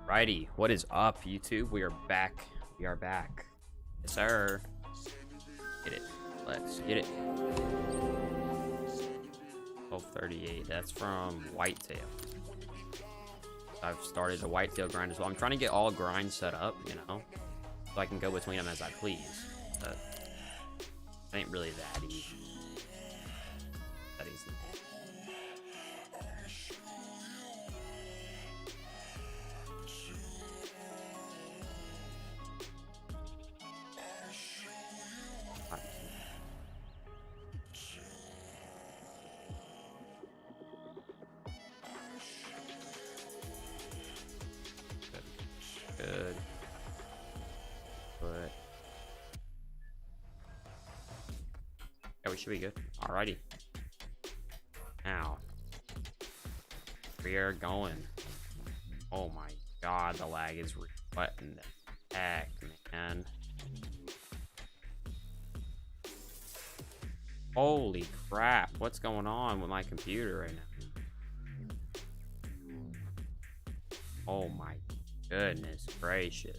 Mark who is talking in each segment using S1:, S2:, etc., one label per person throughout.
S1: Righty, what is up, YouTube? We are back. We are back. Yes, sir. Get it. Let's get it. 1238. That's from Whitetail. I've started the Whitetail grind as well. I'm trying to get all grinds set up, you know, so I can go between them as I please. But it ain't really that easy. That easy. Good. But yeah, we should be good. Alrighty. Now we are going. Oh my god, the lag is what in the heck, man. Holy crap, what's going on with my computer right now? Oh my goodness gracious.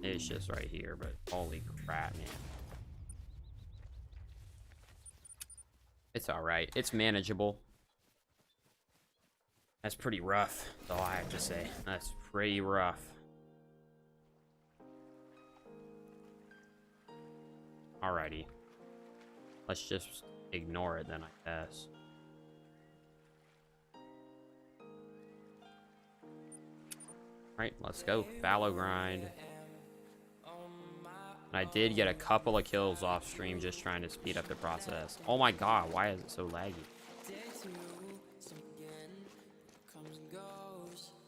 S1: It's just right here, but holy crap, man. It's alright. It's manageable. That's pretty rough, that's all I have to say. That's pretty rough. Alrighty. Let's just ignore it then, I guess. Alright, let's go. Fallow grind. And I did get a couple of kills off stream just trying to speed up the process. Oh my god, why is it so laggy?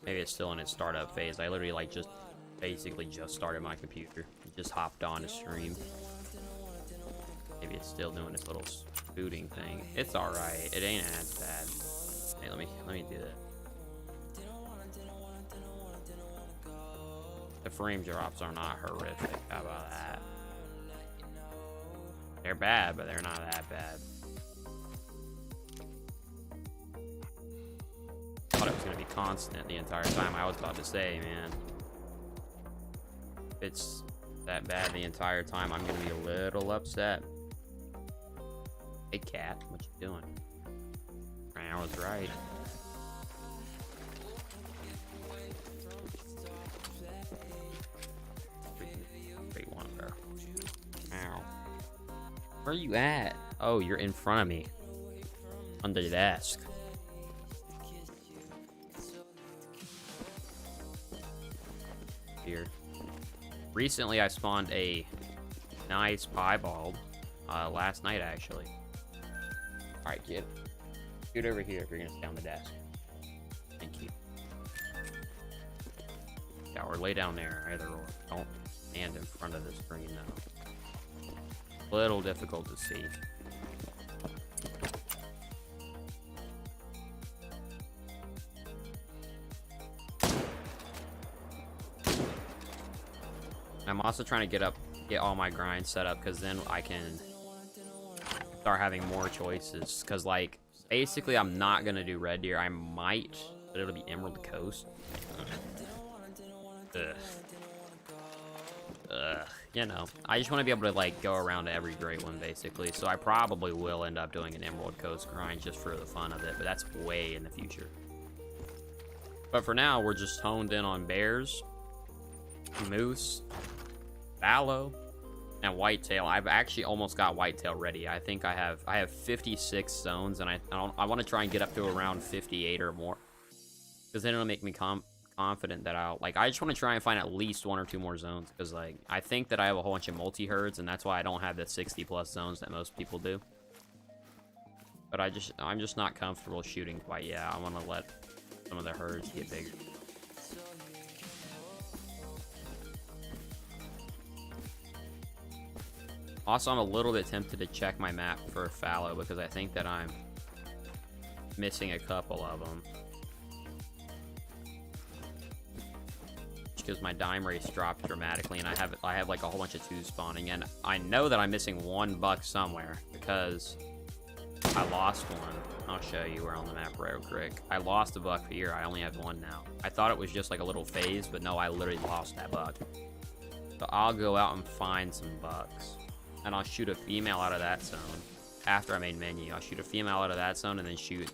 S1: Maybe it's still in its startup phase. I literally like just basically just started my computer. Just hopped on to stream. Maybe it's still doing its little booting thing. It's alright. It ain't as bad. Hey, let me do that. The frame drops are not horrific. How about that? They're bad, but they're not that bad. Thought it was gonna be constant the entire time. I was about to say, man, if it's that bad the entire time, I'm gonna be a little upset. Hey cat, what you doing? I was right. Great one, bro. Ow. Where are you at? Oh, you're in front of me. Under the desk. Here. Recently, I spawned a nice piebald. Last night, actually. Alright, kid. Scoot over here if you're gonna stay on the desk. Thank you. Yeah, or lay down there, either or. Don't stand in front of the screen, though. A little difficult to see. I'm also trying to get all my grinds set up, because then I can start having more choices. Because, like, basically, I'm not gonna do red deer. I might, but it'll be Emerald Coast. You know, I just want to be able to, like, go around to every great one, basically. So I probably will end up doing an Emerald Coast grind just for the fun of it, but that's way in the future. But for now, we're just honed in on bears, moose, fallow, and whitetail. I've actually almost got whitetail ready. I think I have 56 zones, and I want to try and get up to around 58 or more, because then it'll make me confident that I just want to try and find at least 1 or 2 more zones, because, like, I think that I have a whole bunch of multi-herds, and that's why I don't have the 60+ zones that most people do. But I'm just not comfortable shooting quite yet. I want to let some of the herds get bigger. Also, I'm a little bit tempted to check my map for fallow, because I think that I'm missing a couple of them. Because my dime race dropped dramatically, and I have like a whole bunch of 2s spawning, and I know that I'm missing 1 buck somewhere because I lost one. I'll show you where on the map real quick. I lost a buck here. I only have one now. I thought it was just like a little phase, but no, I literally lost that buck. So I'll go out and find some bucks. And I'll shoot a female out of that zone. After I made menu, I'll shoot a female out of that zone and then shoot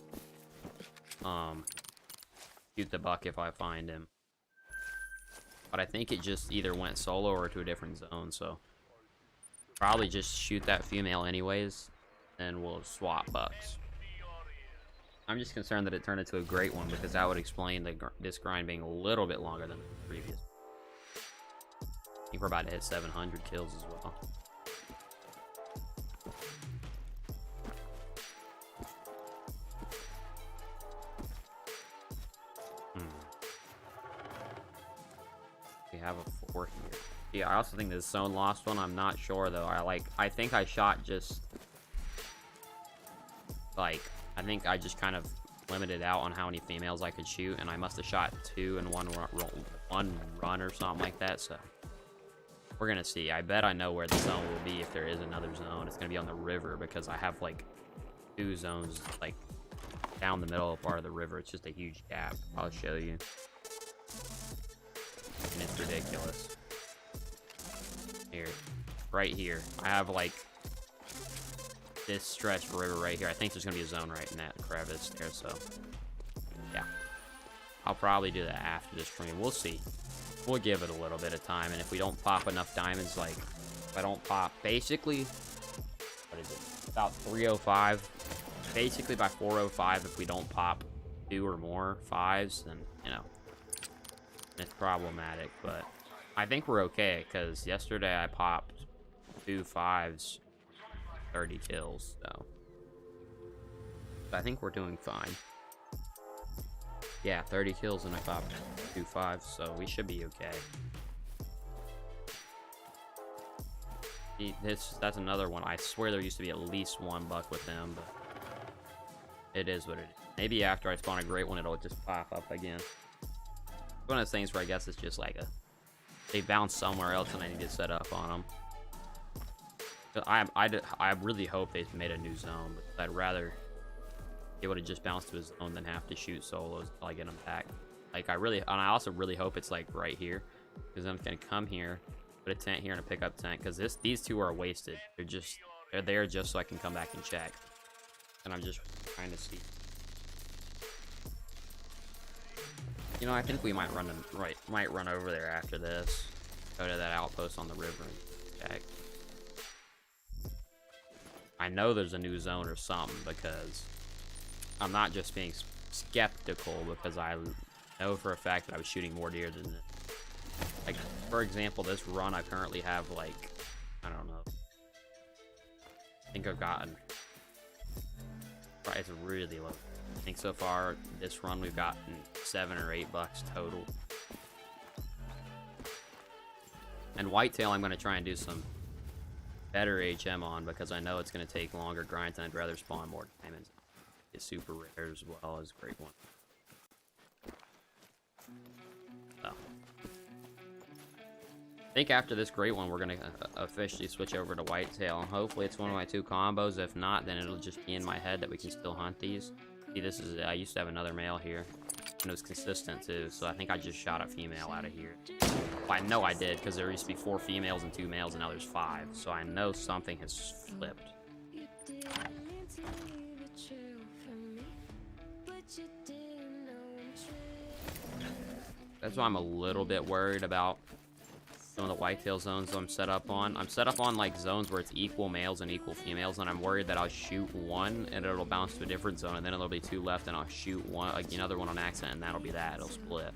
S1: the buck if I find him. But I think it just either went solo or to a different zone, so probably just shoot that female anyways, and we'll swap bucks. I'm just concerned that it turned into a great one because that would explain this grind being a little bit longer than the previous. I think we're about to hit 700 kills as well. We have a 4 here. Yeah, I also think this zone lost one. I'm not sure though. I think I shot just like, I think I just kind of limited out on how many females I could shoot, and I must have shot 2 in one run or something like that. So we're gonna see. I bet I know where the zone will be if there is another zone. It's gonna be on the river because I have like 2 zones like down the middle part of the river. It's just a huge gap. I'll show you. And it's ridiculous. Here, right here, I have like this stretch of river right here. I think there's gonna be a zone right in that crevice there, so yeah, I'll probably do that after this stream. We'll see. We'll give it a little bit of time, and if we don't pop enough diamonds, like if I don't pop, basically, what is it, about 305, basically by 405, if we don't pop 2 or more 5s, then you know it's problematic. But I think we're okay because yesterday I popped 2 5s, 30 kills, so I think we're doing fine. Yeah, 30 kills and I popped 2 5s, so we should be okay. That's another one. I swear there used to be at least 1 buck with them, but it is what it is. Maybe after I spawn a great one, it'll just pop up again. It's one of those things where I guess it's just like they bounce somewhere else and I need to set up on them. I really hope they've made a new zone, but I'd rather be able to just bounce to a zone than have to shoot solos until I get them back. Like and I also really hope it's like right here, because I'm gonna come here, put a tent here and a pickup tent, because these 2 are wasted. They're there just so I can come back and check. And I'm just trying to see. You know, I think we might run over there after this. Go to that outpost on the river and check. I know there's a new zone or something, because I'm not just being skeptical, because I know for a fact that I was shooting more deer than this. Like, for example, this run I currently have, like, I don't know. I think I've gotten, it's really low. I think so far this run we've gotten 7 or 8 bucks total. And whitetail I'm going to try and do some better HM on, because I know it's going to take longer grinds and I'd rather spawn more diamonds. It's super rare as well as great one. So I think after this great one we're going to officially switch over to whitetail, and hopefully it's one of my 2 combos. If not, then it'll just be in my head that we can still hunt these. See, this is, I used to have another male here, and it was consistent too, so I think I just shot a female out of here. Well, I know I did, because there used to be 4 females and 2 males, and now there's 5, so I know something has flipped. That's why I'm a little bit worried about some of the whitetail zones I'm set up on. I'm set up on like zones where it's equal males and equal females, and I'm worried that I'll shoot one and it'll bounce to a different zone, and then there'll be 2 left, and I'll shoot one, like another one on accident, and that'll be that. It'll split.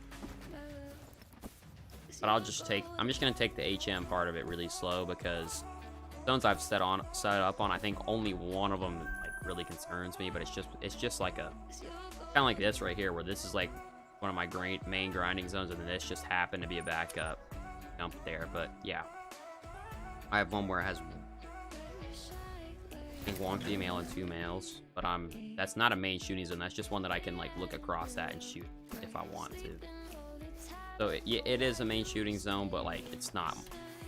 S1: But I'm just gonna take the HM part of it really slow, because zones I've set up on, I think only one of them like really concerns me. But it's just like kind of like this right here, where this is like one of my main grinding zones, and then this just happened to be a backup jump there. But yeah, I have one where it has I think 1 female and 2 males, but that's not a main shooting zone. That's just one that I can like look across that and shoot if I want to. So it is a main shooting zone, but like it's not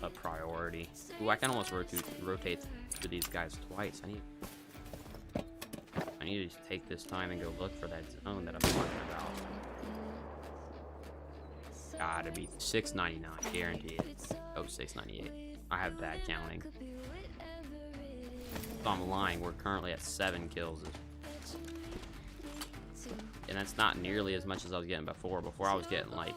S1: a priority. Ooh, I can almost rotate to these guys twice. I need need to take this time and go look for that zone that I'm talking about. Gotta be 699, guaranteed. Oh, 698. I have bad counting. So I'm lying. We're currently at 7 kills. And that's not nearly as much as I was getting before. Before I was getting like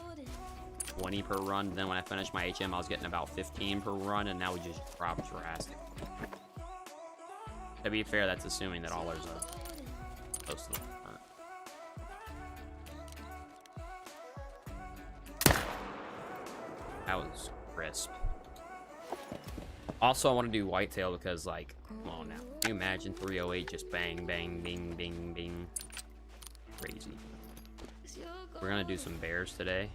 S1: 20 per run. Then when I finished my HM, I was getting about 15 per run, and now we just dropped drastically. To be fair, that's assuming that all ours are close to the front. That was crisp. Also, I want to do whitetail because, like, come on now. Can you imagine 308 just bang, bang, bing, bing, bing? Crazy. We're going to do some bears today,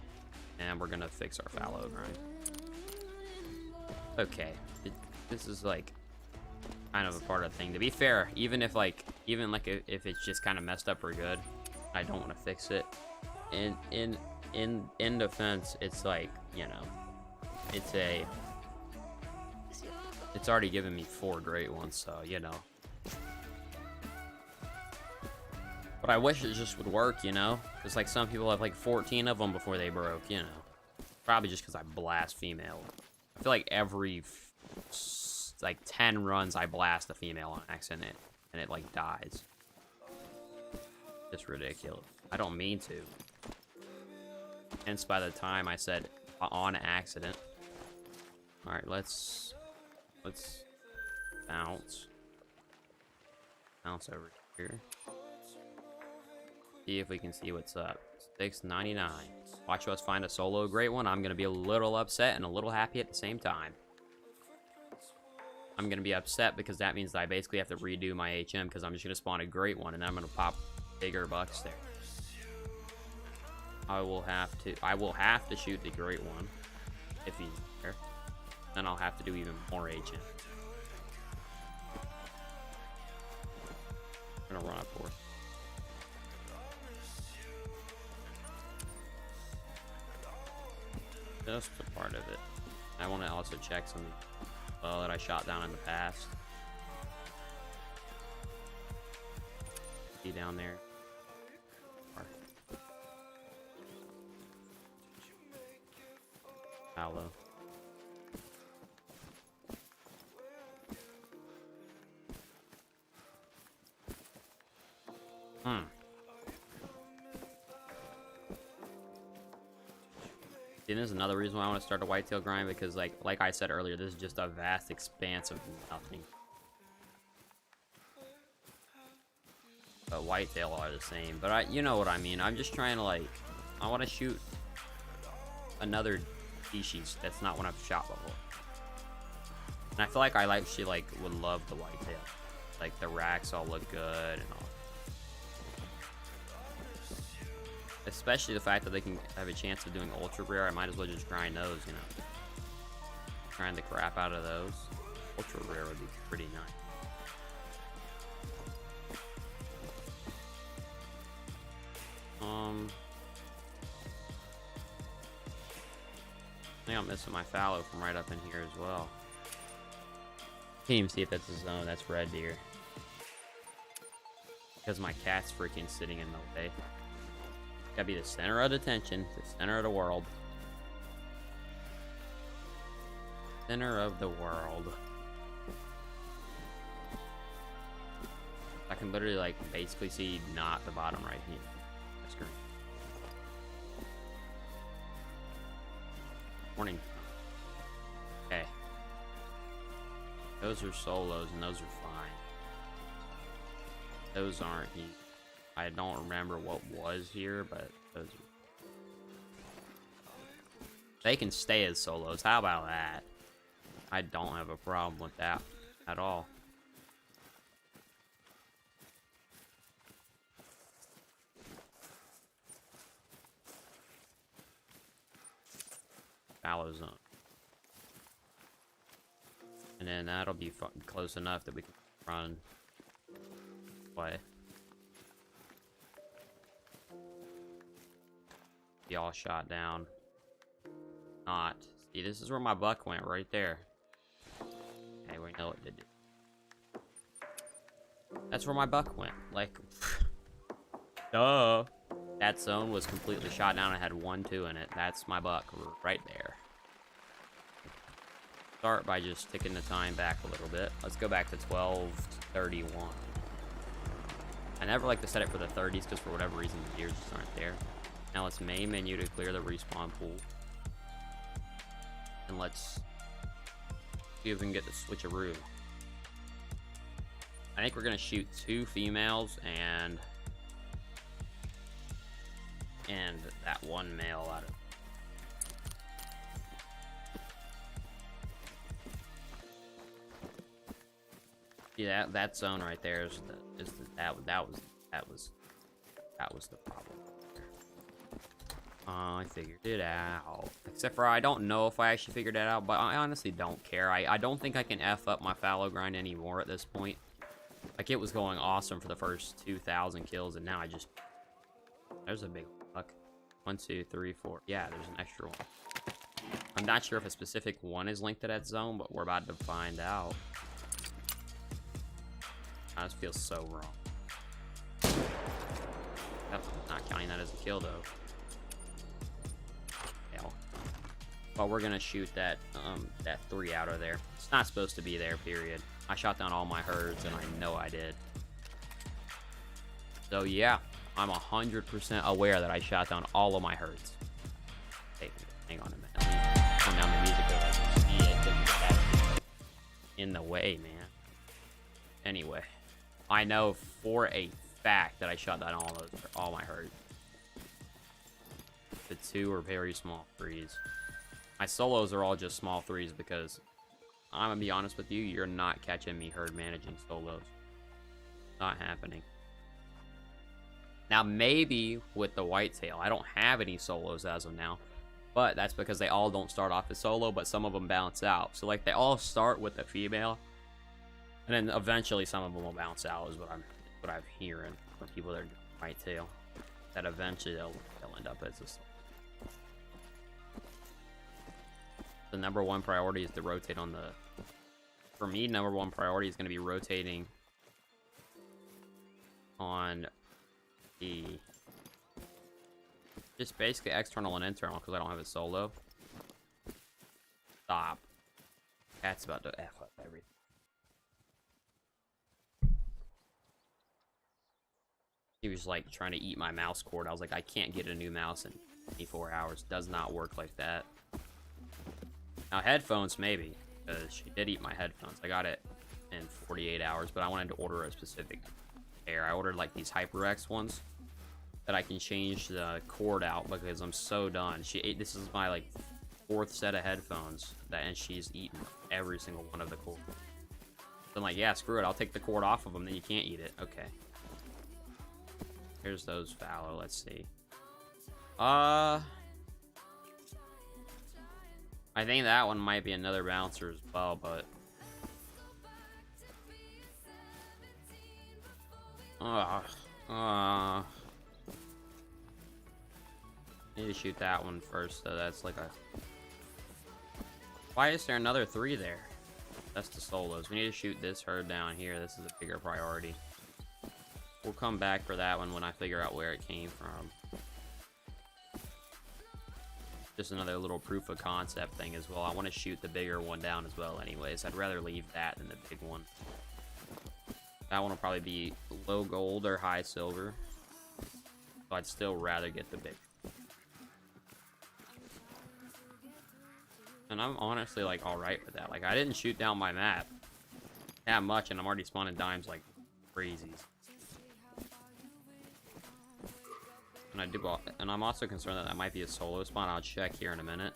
S1: and we're going to fix our fallow grind. Okay. This is, like, kind of a part of the thing. To be fair, even if it's just kind of messed up for good, I don't want to fix it. In defense, it's like, you know, it's already given me 4 great ones, so you know. But I wish it just would work, you know, because like some people have like 14 of them before they broke, you know. Probably just because I blast female. I feel like every like 10 runs I blast a female on accident, and it like dies. It's ridiculous. I don't mean to. Hence, by the time I said on accident. All right, let's bounce over here. See if we can see what's up. 699. Watch us find a solo great one. I'm gonna be a little upset and a little happy at the same time. I'm gonna be upset because that means that I basically have to redo my HM because I'm just gonna spawn a great one and then I'm gonna pop bigger bucks there. I will have to shoot the great one if he's there. Then I'll have to do even more HM. I'm gonna run up for it. Just a part of it. I want to also check some that I shot down in the past. See down there. Hello. And this is another reason why I want to start a whitetail grind, because like I said earlier, this is just a vast expanse of nothing. But whitetail are the same. But you know what I mean. I'm just trying to I want to shoot another species that's not one I've shot before. And I feel like I actually would love the whitetail. Like the racks all look good and all. Especially the fact that they can have a chance of doing ultra rare. I might as well just grind those, you know. Grind the crap out of those. Ultra rare would be pretty nice. I think I'm missing my fallow from right up in here as well. Can't even see if that's a zone. That's red deer. Because my cat's freaking sitting in the way. Gotta be the center of attention, the center of the world. Center of the world. I can literally basically see not the bottom right here. That's great. Morning. Okay. Those are solos and those are fine. Those aren't here. I don't remember what was here, but those are... They can stay as solos. How about that? I don't have a problem with that at all. Fallow zone. And then that'll be close enough that we can run away. Y'all shot down. Not. See, this is where my buck went, right there. Okay, we know what to do. That's where my buck went. Like, duh. That zone was completely shot down. I had 1-2 in it. That's my buck right there. Start by just ticking the time back a little bit. Let's go back to 12:31. I never like to set it for the 30s because for whatever reason the gears just aren't there. Now let's main menu to clear the respawn pool. And let's see if we can get the switcheroo. I think we're gonna shoot 2 females and that 1 male out of. Yeah, that zone right there is that was the problem. I figured it out. Except for I don't know if I actually figured it out, but I honestly don't care. I don't think I can F up my fallow grind anymore at this point. Like, it was going awesome for the first 2,000 kills, and now I just... There's a big buck. 1, 2, 3, 4. Yeah, there's an extra one. I'm not sure if a specific one is linked to that zone, but we're about to find out. I just feel so wrong. Definitely not counting that as a kill, though. Hell. But we're gonna shoot that 3 out of there. It's not supposed to be there, period. I shot down all my herds, and I know I did. So yeah, I'm 100% aware that I shot down all of my herds. Hey, hang on a minute. Let me turn down the music so I can see it. That's in the way, man. Anyway, I know for a fact that I shot down all my herds. The 2 are very small 3s. My solos are all just small 3s because I'm gonna be honest with you, you're not catching me herd managing solos. Not happening. Now, maybe with the whitetail, I don't have any solos as of now, but that's because they all don't start off as solo, but some of them bounce out. So, like, they all start with a female, and then eventually some of them will bounce out, is what I'm hearing from people that are doing whitetail. That eventually they'll end up as a solo. The number 1 priority is to rotate on the... For me, number 1 priority is going to be rotating on the... Just basically external and internal, because I don't have a solo. Stop. Cat's about to F up everything. He was like trying to eat my mouse cord. I was like, I can't get a new mouse in 24 hours. Does not work like that. Now, headphones, maybe, because she did eat my headphones. I got it in 48 hours, but I wanted to order a specific pair. I ordered, like, these HyperX ones that I can change the cord out because I'm so done. She ate, this is my, like, 4th set of headphones, and she's eaten every single one of the cord. So I'm like, yeah, screw it. I'll take the cord off of them, then you can't eat it. Okay. Here's those fallow. Let's see. I think that one might be another bouncer as well, but... Need to shoot that one first, though. That's like a... Why is there another 3 there? That's the solos. We need to shoot this herd down here. This is a bigger priority. We'll come back for that one when I figure out where it came from. Just another little proof of concept thing as well. I want to shoot the bigger one down as well anyways. I'd rather leave that than the big one. That one will probably be low gold or high silver. So I'd still rather get the big. And I'm honestly like alright with that. Like, I didn't shoot down my map that much and I'm already spawning dimes like crazies. And I'm also concerned that that might be a solo spawn. I'll check here in a minute.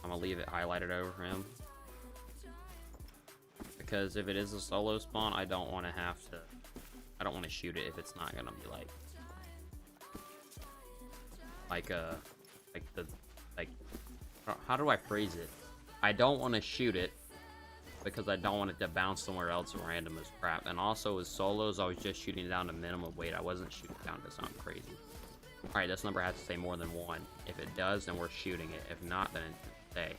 S1: I'm gonna leave it highlighted over him because if it is a solo spawn, I don't want to have to. I don't want to shoot it if it's not gonna be like how do I phrase it? I don't want to shoot it because I don't want it to bounce somewhere else random as crap. And also with solos, I was just shooting down to minimum weight. I wasn't shooting down to something crazy. Alright, this number has to say more than 1. If it does, then we're shooting it. If not, then stay.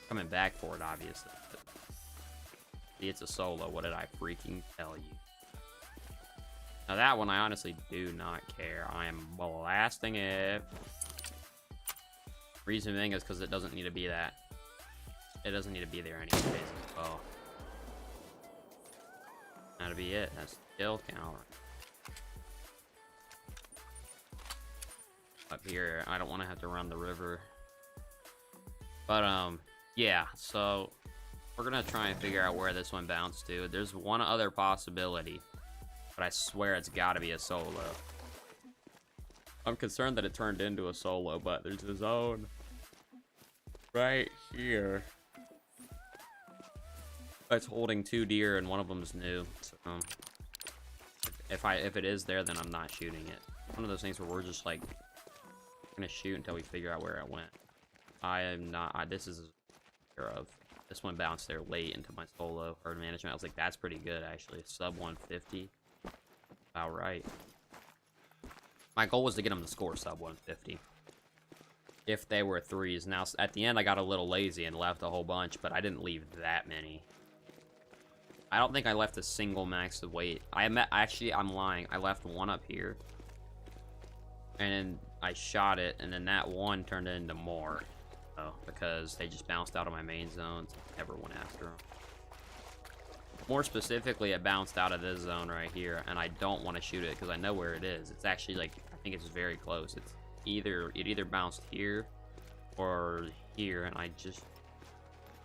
S1: Coming back for it, obviously. But see, it's a solo. What did I freaking tell you? Now that one, I honestly do not care. I am blasting it. Reason being is because it doesn't need to be that. It doesn't need to be there anyways as well. That'll be it. That's kill count. Up here, I don't want to have to run the river. But, yeah, so we're gonna try and figure out where this one bounced to. There's one other possibility, but I swear it's gotta be a solo. I'm concerned that it turned into a solo, but there's a zone right here that's holding 2 deer, and one of them's new. So, if it is there, then I'm not shooting it. One of those things where we're just like gonna shoot until we figure out where it went. I am not. This is of. This one bounced there late into my solo herd management. I was like, that's pretty good actually. Sub 150. All right. My goal was to get them to score sub 150. If they were threes. Now at the end, I got a little lazy and left a whole bunch, but I didn't leave that many. I don't think I left a single max of weight. Actually, I'm lying. I left one up here, and then I shot it, and then that one turned into more. Because they just bounced out of my main zones. Never went after them. More specifically, it bounced out of this zone right here, and I don't want to shoot it because I know where it is. It's actually like, I think it's very close. It either bounced here or here, and I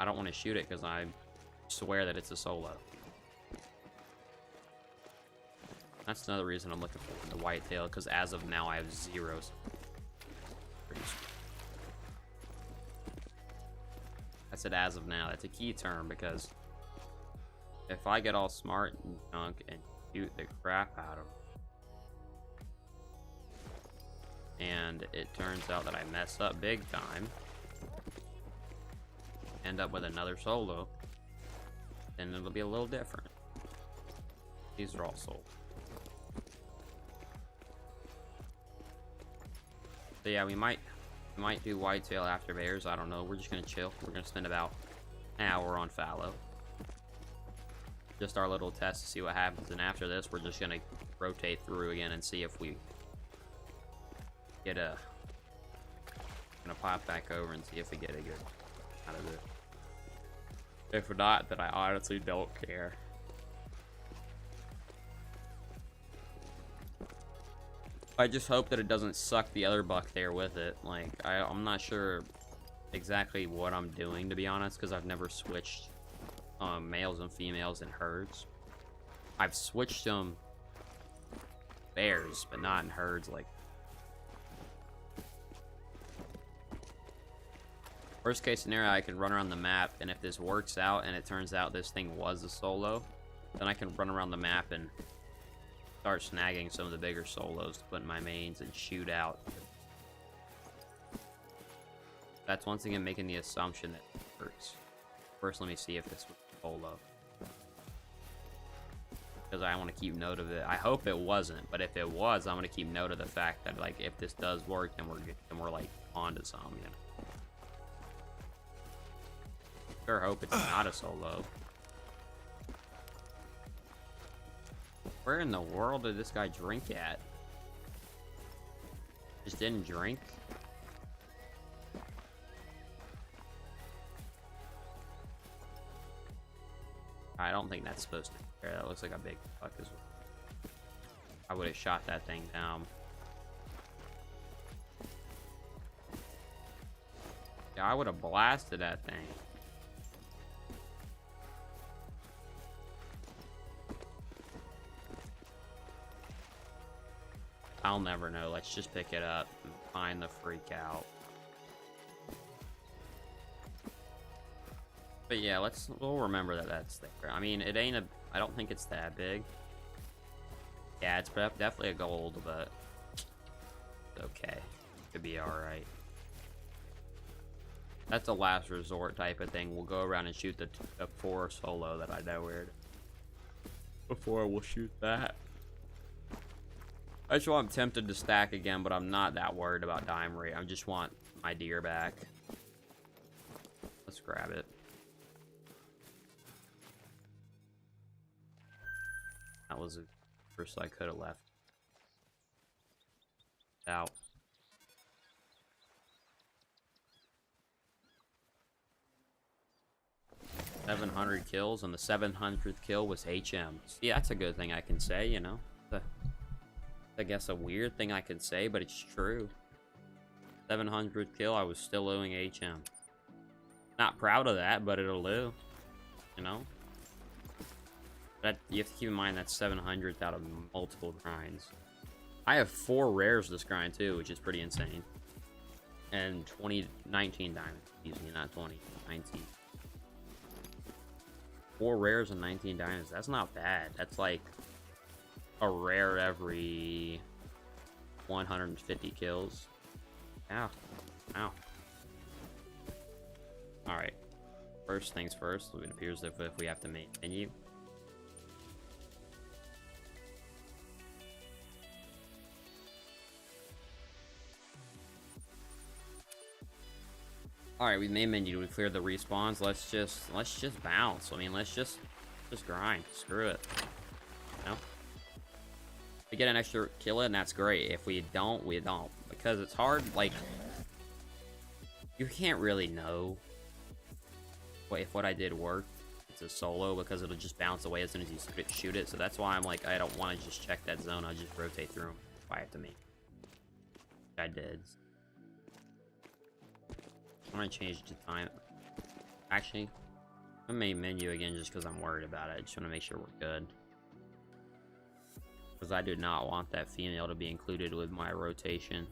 S1: don't want to shoot it because I swear that it's a solo. That's another reason I'm looking for the whitetail, because as of now I have 0. I said as of now. That's a key term, because if I get all smart and junk and shoot the crap out of them, and it turns out that I mess up big time, end up with another solo, then it'll be a little different. These are all sold. So yeah, we might do whitetail after bears. I don't know. We're just gonna chill. We're gonna spend about an hour on fallow. Just our little test to see what happens. And after this, we're just gonna rotate through again and see if we get a. Gonna pop back over and see if we get a good out of it. If not, then I honestly don't care. I just hope that it doesn't suck the other buck there with it. Like, I'm not sure exactly what I'm doing, to be honest, because I've never switched males and females in herds. I've switched them bears, but not in herds. Like, worst case scenario, I can run around the map, and if this works out and it turns out this thing was a solo, then I can run around the map and start snagging some of the bigger solos to put in my mains and shoot out. That's once again making the assumption that it works. First, let me see if this was a solo, because I want to keep note of it. I hope it wasn't, but if it was, I'm going to keep note of the fact that, like, if this does work, then we're like on to something. You know? Sure hope it's not a solo. Where in the world did this guy drink at? Just didn't drink? I don't think that's supposed to be there. That looks like a big buck as well. I would have shot that thing down. Yeah, I would have blasted that thing. I'll never know. Let's just pick it up and find the freak out. But yeah, we'll remember that that's there. I mean, it ain't I don't think it's that big. Yeah, it's definitely a gold, but it's okay. Could be alright. That's a last resort type of thing. We'll go around and shoot the 4 solo that I know where. Before we'll shoot that. That's why I'm tempted to stack again, but I'm not that worried about dime rate. I just want my deer back. Let's grab it. That was a First, I could have left. Out. $700 kills, and the 700th kill was HM. See, that's a good thing I can say, you know. I guess a weird thing I can say, but it's true. 700th kill, I was still owing HM. Not proud of that, but it'll do. You know? That, you have to keep in mind that's 700th out of multiple grinds. I have 4 rares this grind too, which is pretty insane. And 19 diamonds. Excuse me, not 20, 19. 4 rares and 19 diamonds. That's not bad. That's like a rare every 150 kills. Ow. Ow. Alright. First things first, it appears if we have to menu. Alright, we main menu, we cleared the respawns. Let's just bounce. I mean, let's just grind. Screw it. You know? If we get an extra kill in, that's great. If we don't, we don't. Because it's hard, like, you can't really know if what I did worked. It's a solo because it'll just bounce away as soon as you shoot it. So that's why I'm like, I don't want to just check that zone. I'll just rotate through them if I have to meet. I did. I'm gonna change it to time. Actually, I made menu again just because I'm worried about it. I just want to make sure we're good. Because I do not want that female to be included with my rotation.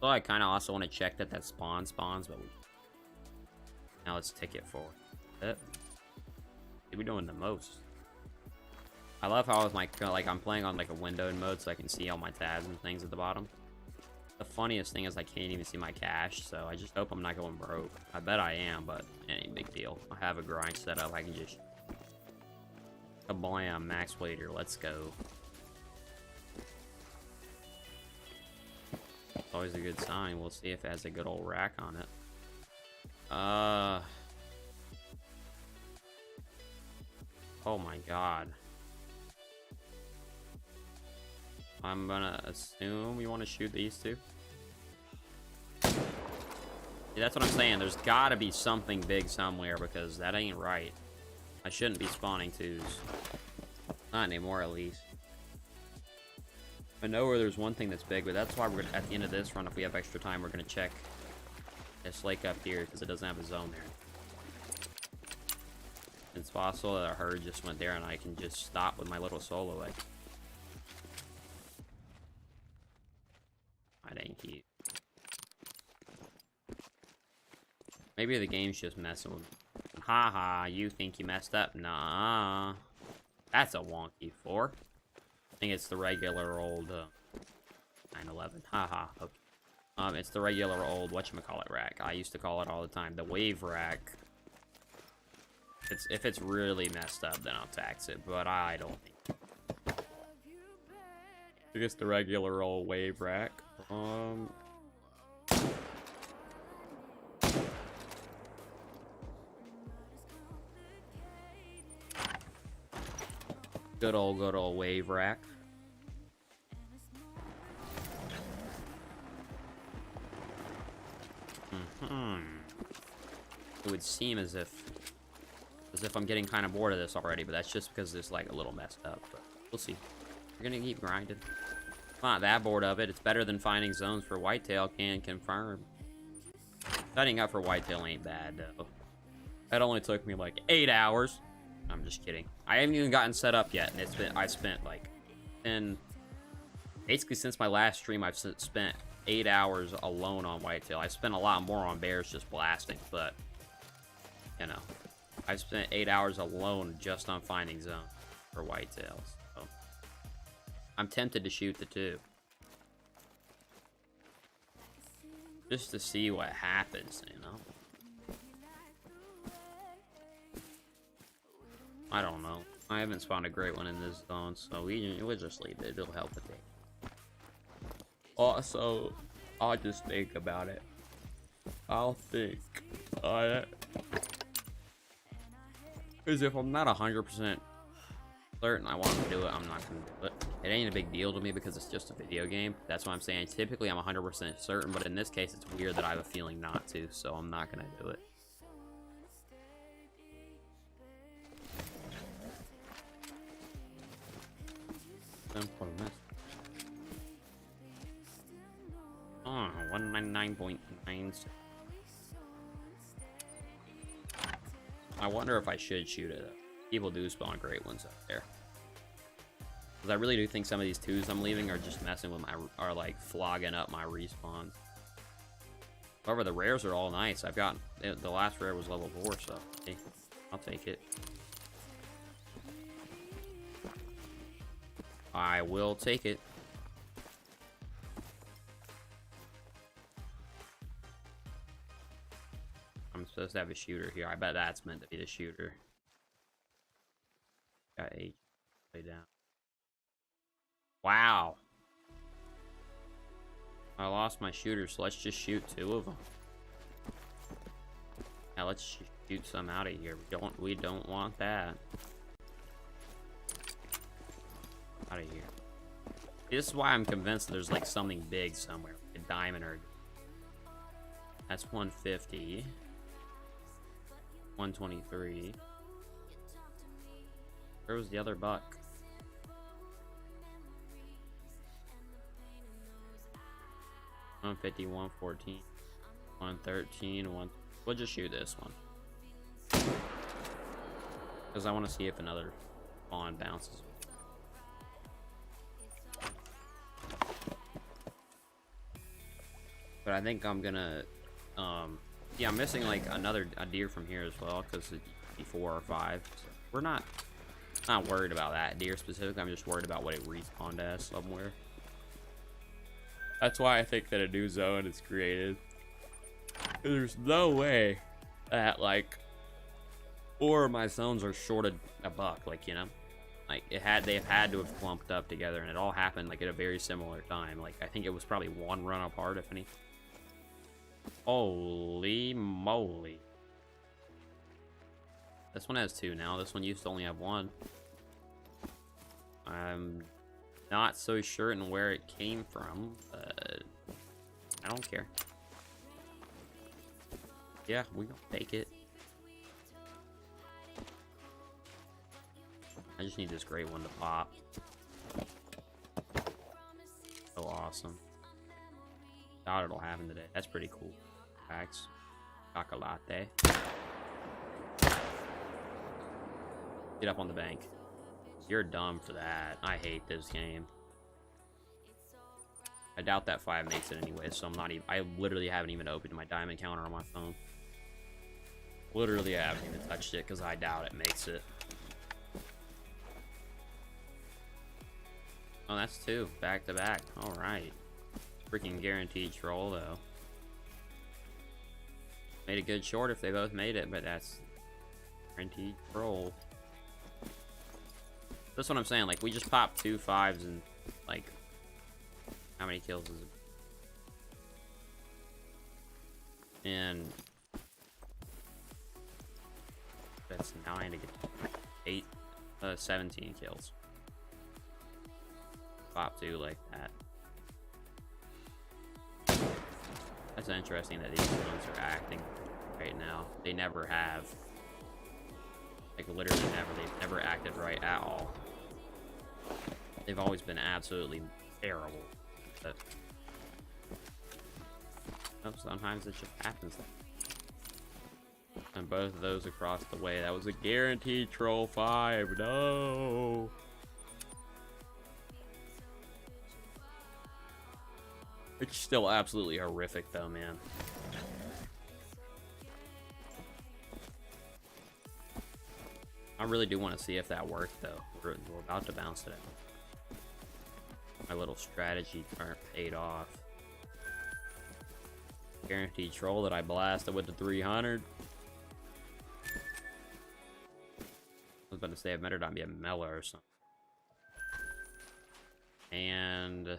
S1: So I kind of also want to check that spawns, but now let's tick it forward. We're doing the most. I love how it's like I'm playing on like a windowed mode so I can see all my tabs and things at the bottom. The funniest thing is I can't even see my cache, so I just hope I'm not going broke. I bet I am, but any big deal. I have a grind set up. I can just kablam, max waiter. Let's go. It's always a good sign. We'll see if it has a good old rack on it. Oh my god. I'm gonna assume you want to shoot these two. Yeah, that's what I'm saying. There's gotta be something big somewhere because that ain't right. I shouldn't be spawning twos. Not anymore, at least. I know where there's one thing that's big, but that's why we're gonna, at the end of this run, if we have extra time, we're gonna check this lake up here because it doesn't have a zone there. It's possible that a herd just went there and I can just stop with my little solo egg. I didn't keep. Maybe the game's just messing with me. Haha, you think you messed up? Nah. That's a wonky 4. I think it's the regular old 911. Haha. Okay. It's the regular old whatchamacallit rack. I used to call it all the time. The wave rack. If it's really messed up, then I'll tax it, but I don't think. I guess the regular old wave rack. Good old wave rack. It would seem as if I'm getting kind of bored of this already, but that's just because it's like a little messed up. But we'll see. We're gonna keep grinding. I'm not that bored of it. It's better than finding zones for Whitetail, can confirm. Setting up for Whitetail ain't bad though. That only took me like 8 hours. I'm just kidding. I haven't even gotten set up yet, and I spent like, basically since my last stream, I've spent 8 hours alone on Whitetail. I spent a lot more on bears just blasting, but you know, I've spent 8 hours alone just on finding zones for Whitetails. So I'm tempted to shoot the 2. Just to see what happens, you know? I don't know. I haven't spawned a great one in this zone, so we'll just leave it. It'll help with it. Also, I'll just think about it. I'll think on it. Because if I'm not 100% certain I want to do it, I'm not going to do it. It ain't a big deal to me because it's just a video game. That's what I'm saying. Typically, I'm 100% certain, but in this case, it's weird that I have a feeling not to, so I'm not going to do it. Oh, 199.9. I wonder if I should shoot it. People do spawn great ones up there. Because I really do think some of these twos I'm leaving are just messing with my, are like flogging up my respawns. However, the rares are all nice. I've got, the last rare was level 4, so hey, I'll take it. I will take it. I'm supposed to have a shooter here. I bet that's meant to be the shooter. Got H. Lay down. Wow. I lost my shooter, so let's just shoot 2 of them. Yeah, let's shoot some out of here. We don't want that. Out of here. This is why I'm convinced there's like something big somewhere. A diamond or... That's 150. 123. Where was the other buck? $150, 114, 113, 1. We'll just shoot this one. Because I want to see if another spawn bounces. But I think I'm gonna, yeah, I'm missing like a deer from here as well, because it'd be 4 or 5. So we're not worried about that deer specifically. I'm just worried about what it respawned as somewhere. That's why I think that a new zone is created. There's no way that like 4 of my zones are short a buck, like, you know, like they've had to have clumped up together, and it all happened like at a very similar time. Like I think it was probably 1 run apart, if any. Holy moly! This one has 2 now. This one used to only have 1. I'm not so certain where it came from, but I don't care. Yeah, we gonna take it. I just need this great one to pop. So awesome. Thought it'll happen today. That's pretty cool. Facts. Chocolate. Get up on the bank. You're dumb for that. I hate this game. I doubt that 5 makes it anyway, so I'm not even... I literally haven't even opened my diamond counter on my phone. Literally, I haven't even touched it because I doubt it makes it. Oh, that's 2. Back to back. Alright. Freaking guaranteed troll, though. Made a good short if they both made it, but that's... guaranteed troll. That's what I'm saying, like, we just popped 2 5s and, like, how many kills is it? And that's 9 to get 8, 17 kills. Pop 2 like that. That's interesting that these ones are acting right now. They never have. Like, literally never. They've never acted right at all. They've always been absolutely terrible. But sometimes it just happens. And both of those across the way. That was a guaranteed troll 5. No. It's still absolutely horrific though, man. I really do want to see if that worked though. We're about to bounce it out. My little strategy paid off. Guaranteed troll that I blasted with the 300. I was about to say it better not be a Mela or something. And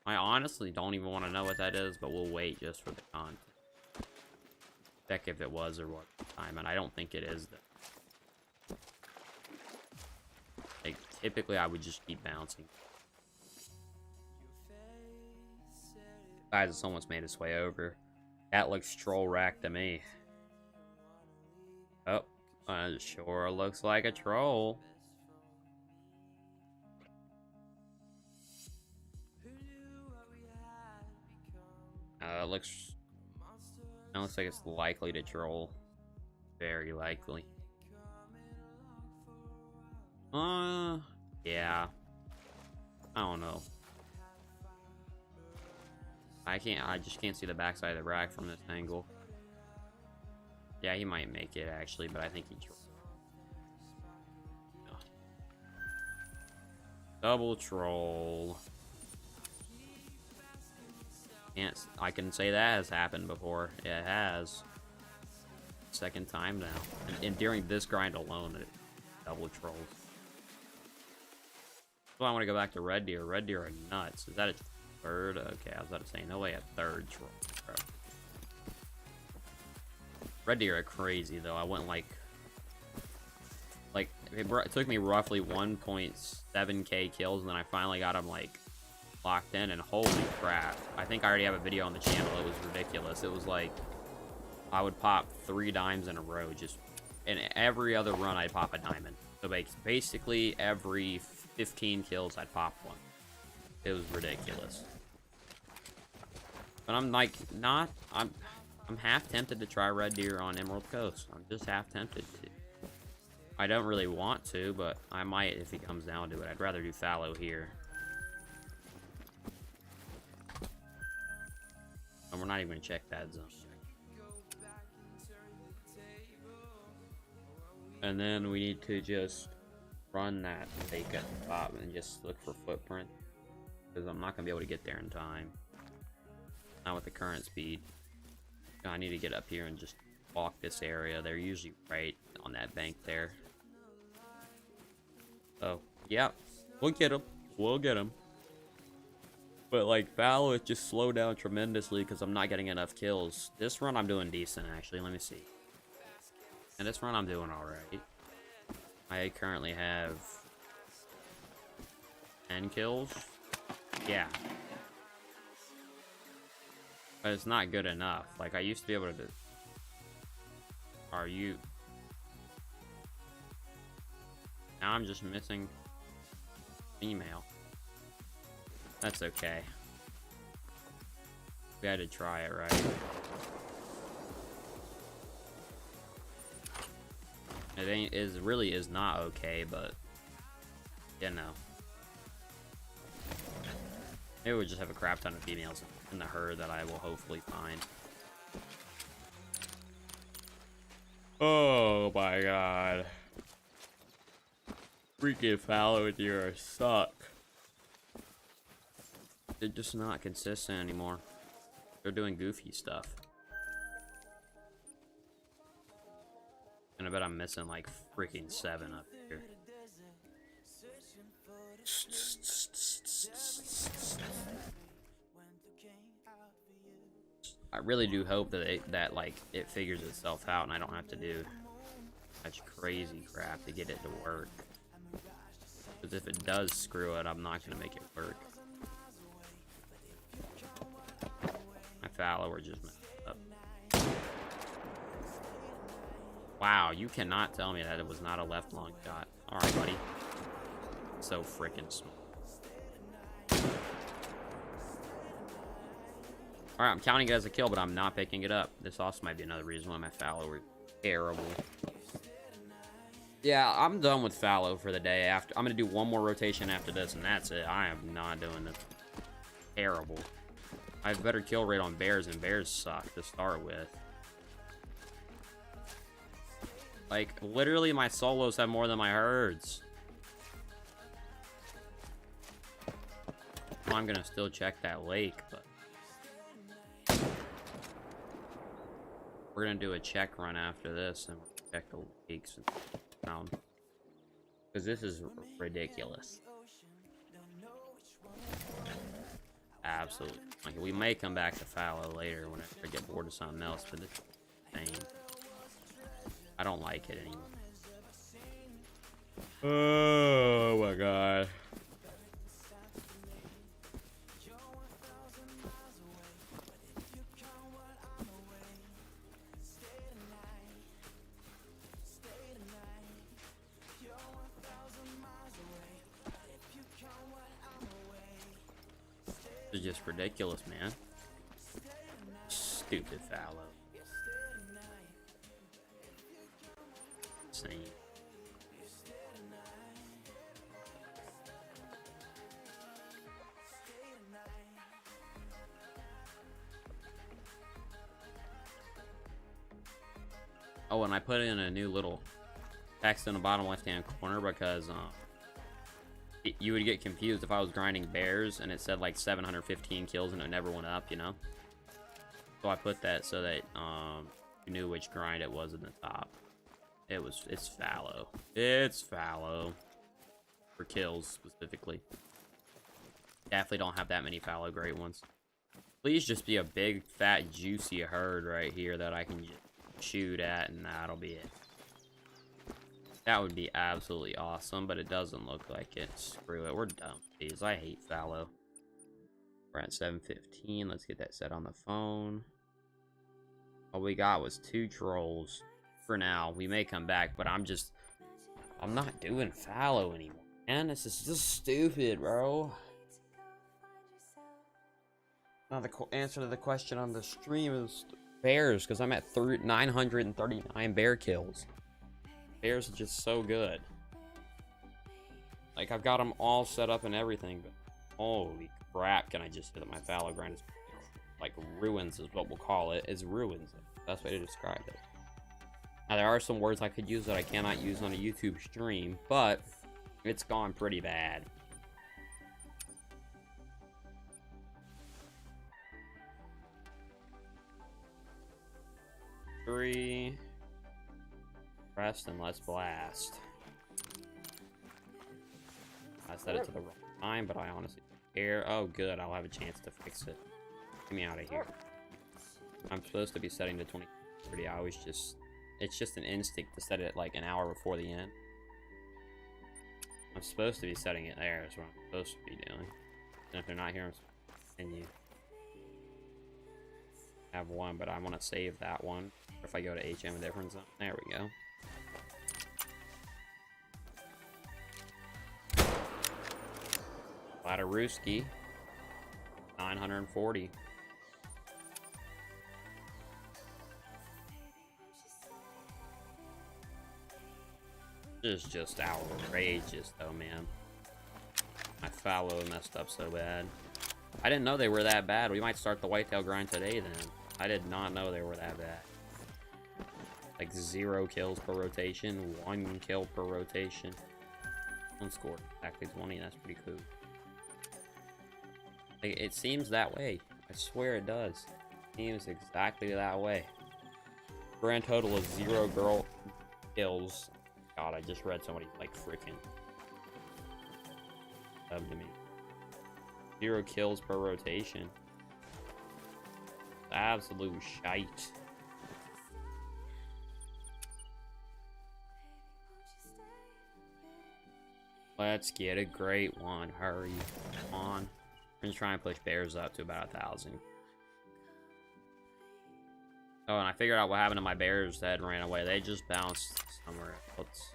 S1: I honestly don't even want to know what that is, but we'll wait just for the content. Check if it was or what time, and I don't think it is. Like, typically I would just keep bouncing. Guys, someone's made its way over. That looks troll rack to me. Oh, sure looks like a troll. It looks like it's likely to troll. Very likely. Yeah. I don't know. I just can't see the backside of the rack from this angle. Yeah, he might make it actually, but I think he trolled. Oh. Double troll. I can say that has happened before. Yeah, it has. Second time now. And during this grind alone, it double trolls. So I want to go back to red deer. Red deer are nuts. Is that a third? Okay, I was about to say, no way a third troll, bro. Red deer are crazy, though. I went like it took me roughly 1.7k kills, and then I finally got them, like, locked in, and holy crap. I think I already have a video on the channel. It was ridiculous. It was like, I would pop 3 dimes in a row. Just in every other run, I'd pop a diamond. So basically, every 15 kills, I'd pop one. It was ridiculous. But I'm like, I'm half tempted to try red deer on Emerald Coast. I'm just half tempted to. I don't really want to, but I might if it comes down to it. I'd rather do fallow here. And we're not even gonna check that zone. And then we need to just run that fake at the top and just look for footprint. Because I'm not gonna be able to get there in time. Not with the current speed. I need to get up here and just walk this area. They're usually right on that bank there. So, yeah, we'll get them. We'll get them. But, like, fallow, it just slowed down tremendously because I'm not getting enough kills. This run, I'm doing decent, actually. Let me see. And this run, I'm doing alright. I currently have 10 kills. Yeah. But it's not good enough. Like, I used to be able to do... Are you... Now I'm just missing... female. That's okay. We had to try it, right? It really is not okay, but... You know. Maybe we'll just have a crap ton of females in the herd that I will hopefully find. Oh my god. Freaking fallow deer suck. They're just not consistent anymore. They're doing goofy stuff. And I bet I'm missing like freaking 7 up here. I really do hope that like it figures itself out and I don't have to do such crazy crap to get it to work. Because if it does screw it, I'm not gonna make it work. My fallow are just messed up. Wow, you cannot tell me that it was not a left long shot. Alright, buddy. So freaking small. Alright, I'm counting it as a kill, but I'm not picking it up. This also might be another reason why my fallow were terrible. Yeah, I'm done with fallow for the day. I'm gonna do one more rotation after this, and that's it. I am not doing this. Terrible. I have better kill rate on bears, and bears suck to start with. Like, literally, my solos have more than my herds. Well, I'm gonna still check that lake, but... We're gonna do a check run after this, and check the lakes and down. Because this is ridiculous. Absolutely. Like, we may come back to fallow later when I get bored of something else, but insane. I don't like it anymore. Oh my god. It's just ridiculous, man. Stupid fallow. Insane. Oh, and I put in a new little text in the bottom left-hand corner because you would get confused if I was grinding bears and it said like 715 kills and it never went up, you know? So I put that so that you knew which grind it was in the top. It's fallow. It's fallow. For kills, specifically. Definitely don't have that many fallow great ones. Please just be a big, fat, juicy herd right here that I can just shoot at, and that'll be it. That would be absolutely awesome, but it doesn't look like it. Screw it, we're done with these. I hate fallow. We're at 7:15. Let's get that set on the phone. All we got was 2 trolls. For now, we may come back, but I'm not doing fallow anymore. Man, this is just stupid, bro. Now the answer to the question on the stream is bears, because I'm at 939 bear kills. Bears are just so good. Like, I've got them all set up and everything, but holy crap, can I just say that my fallow grind is like ruins, is what we'll call it. It's ruins. That's the way to describe it. Now, there are some words I could use that I cannot use on a YouTube stream, but it's gone pretty bad. Three. Press and let's blast. I set it to the wrong time, but I honestly don't care. Oh, good. I'll have a chance to fix it. Get me out of here. I'm supposed to be setting to 2030. I always just... It's just an instinct to set it like an hour before the end. I'm supposed to be setting it there. Is what I'm supposed to be doing. And if they're not here, I'm supposed to continue. I have one, but I want to save that one. Or if I go to HM, a different zone. There we go. Lataruski. 940. This is just outrageous, though, man. My fallow messed up so bad. I didn't know they were that bad. We might start the whitetail grind today, then. I did not know they were that bad. Like 0 kills per rotation, 1 kill per rotation. One scored exactly 20. That's pretty cool. It seems that way. I swear it does. It seems exactly that way. Grand total of 0 girl kills. God, I just read somebody like freaking up to me. 0 kills per rotation. Absolute shite. Let's get a great one. Hurry. Come on. I'm just trying to push bears up to about 1,000. Oh, and I figured out what happened to my bears that ran away. They just bounced somewhere else.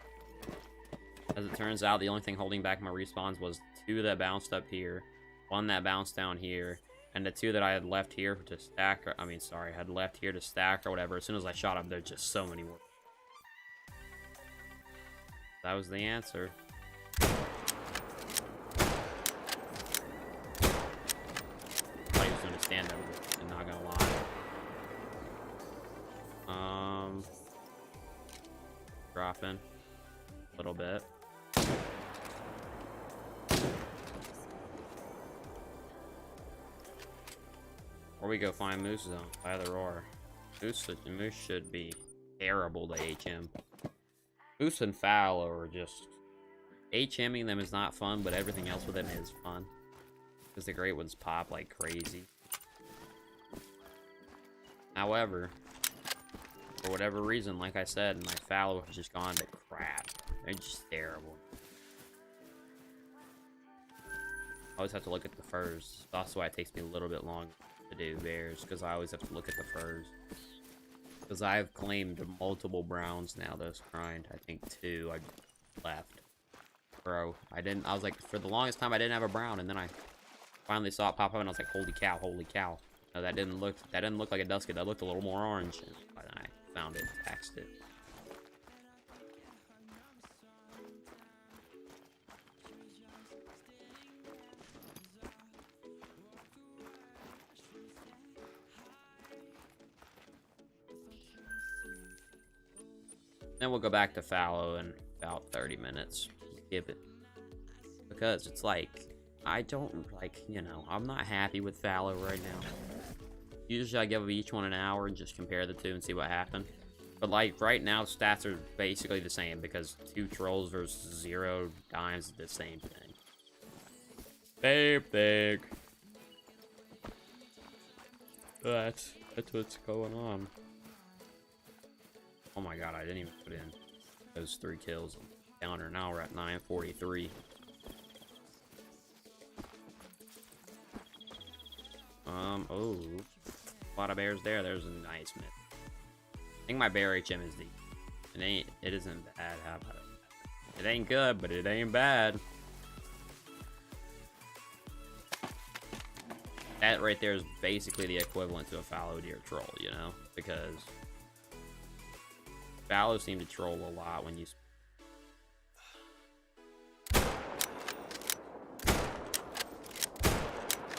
S1: As it turns out, the only thing holding back my respawns was 2 that bounced up here, 1 that bounced down here, and the 2 that I had left here to stack. I mean, sorry, had left here to stack or whatever. As soon as I shot them, there's just so many more. That was the answer. I thought he was going to stand over it, I'm not going to lie. Dropping a little bit. Or we go find Moose Zone. Either or. Moose should be terrible to HM. Moose and fallow are just... HMing them is not fun, but everything else with them is fun. Because the great ones pop like crazy. However, for whatever reason, like I said, my fallow has just gone to crap. They're just terrible. I always have to look at the furs. That's why it takes me a little bit long to do bears, because I always have to look at the furs. Because I've claimed multiple browns now this grind. I think 2 I left. Bro, I was like, for the longest time I didn't have a brown, and then I finally saw it pop up and I was like, holy cow, holy cow. No, that didn't look like a dusky, that looked a little more orange. And then I found it, taxed it. Then we'll go back to fallow in about 30 minutes. Give it. Because it's like, I don't, like, you know, I'm not happy with fallow right now. Usually I give each one an hour and just compare the two and see what happened. But, like, right now, stats are basically the same because 2 trolls versus 0 dimes is the same thing. Same thing. That's what's going on. Oh my god, I didn't even put in those 3 kills. Counter, now we're at 943. Oh, a lot of bears there. There's a nice myth. I think my bear HM is deep. It isn't bad. How about it? It ain't good, but it ain't bad. That right there is basically the equivalent to a fallow deer troll, you know? Because fallows seem to troll a lot when you...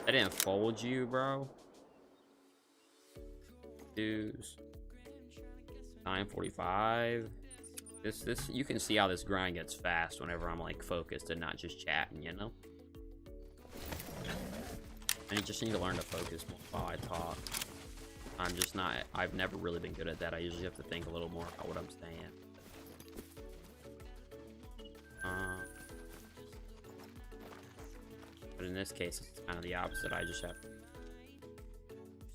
S1: I didn't fold you, bro. Dudes. 9:45. This you can see how this grind gets fast whenever I'm like focused and not just chatting, you know? And you just need to learn to focus more while I talk. I'm just not, I've never really been good at that. I usually have to think a little more about what I'm saying. But in this case, it's kind of the opposite. I just have to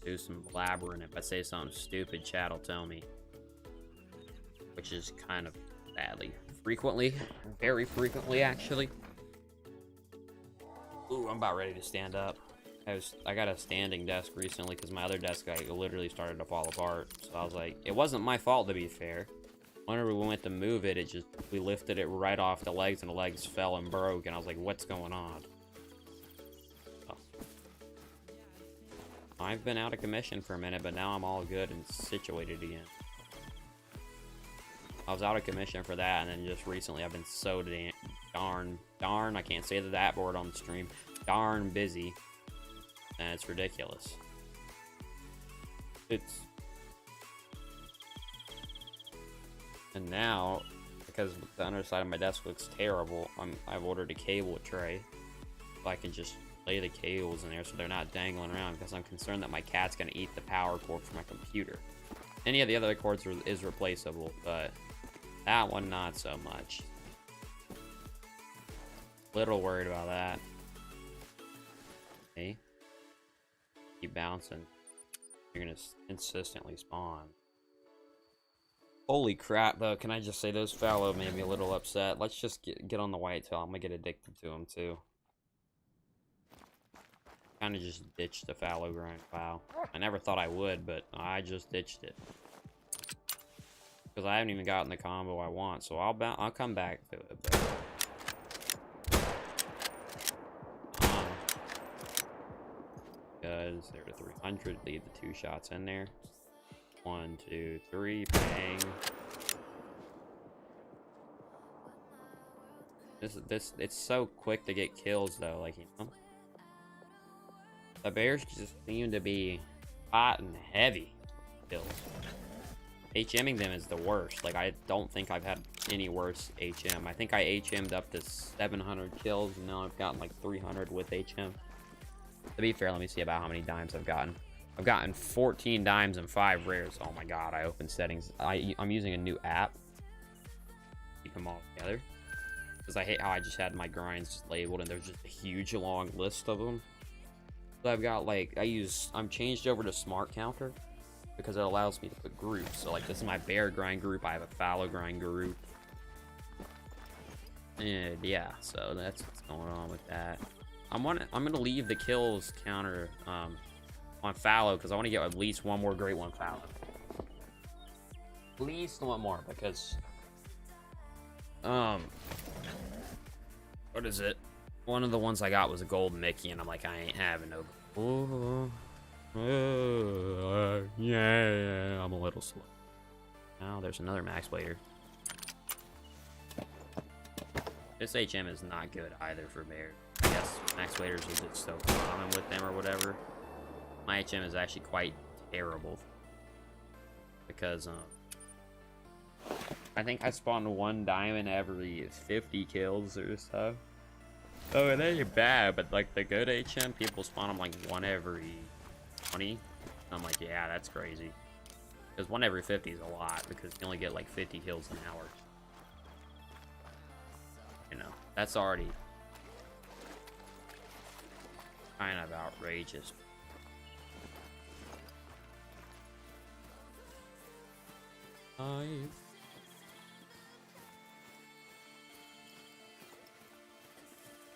S1: do some blabbering. If I say something stupid, chat will tell me. Which is kind of badly. Frequently. Very frequently, actually. Ooh, I'm about ready to stand up. I got a standing desk recently because my other desk literally started to fall apart. So I was like, it wasn't my fault, to be fair. Whenever we went to move it, we lifted it right off the legs and the legs fell and broke. And I was like, what's going on? Oh. I've been out of commission for a minute, but now I'm all good and situated again. I was out of commission for that, and then just recently I've been so darn, I can't say that word on the stream, darn busy. And it's ridiculous. And now, because the underside of my desk looks terrible, I've ordered a cable tray. So I can just lay the cables in there so they're not dangling around, because I'm concerned that my cat's gonna eat the power cord from my computer. Any of the other cords is replaceable, but that one not so much. Little worried about that. Okay. Keep bouncing. You're gonna consistently spawn. Holy crap, though. Can I just say those fallow made me a little upset. Let's just get on the whitetail. I'm gonna get addicted to them too. Kind of just ditched the fallow grind. Wow. I never thought I would, but I just ditched it. Because I haven't even gotten the combo I want, so I'll come back to it. But because they're 300, leave the 2 shots in there. 1, 2, 3, bang. It's so quick to get kills though, like, you know. The bears just seem to be hot and heavy kills. HMing them is the worst. Like, I don't think I've had any worse HM. I think I HM'd up to 700 kills, and now I've gotten like 300 with HM. To be fair, let me see about how many dimes I've gotten. I've gotten 14 dimes and 5 rares. Oh my god, I opened settings. I'm using a new app. Keep them all together. Because I hate how I just had my grinds just labeled and there's just a huge long list of them. So I've got like, I'm changed over to smart counter. because it allows me to put groups. So like this is my bear grind group. I have a fallow grind group. And yeah, so that's what's going on with that. I'm gonna leave the kills counter on fallow because I want to get at least one more great one fallow. At least one more because what is it? One of the ones I got was a gold Mickey, and I'm like, I ain't having no. Yeah, I'm a little slow. Now there's another max blader. This HM is not good either for bear. Yes, max bladers are just so common with them or whatever. My HM is actually quite terrible because I think I spawned one diamond every 50 kills or so. Oh, it ain't bad, but like the good HM, people spawn them like one every 20. I'm like, yeah, that's crazy. Because one every 50 is a lot because you only get like 50 kills an hour. You know, that's already kind of outrageous.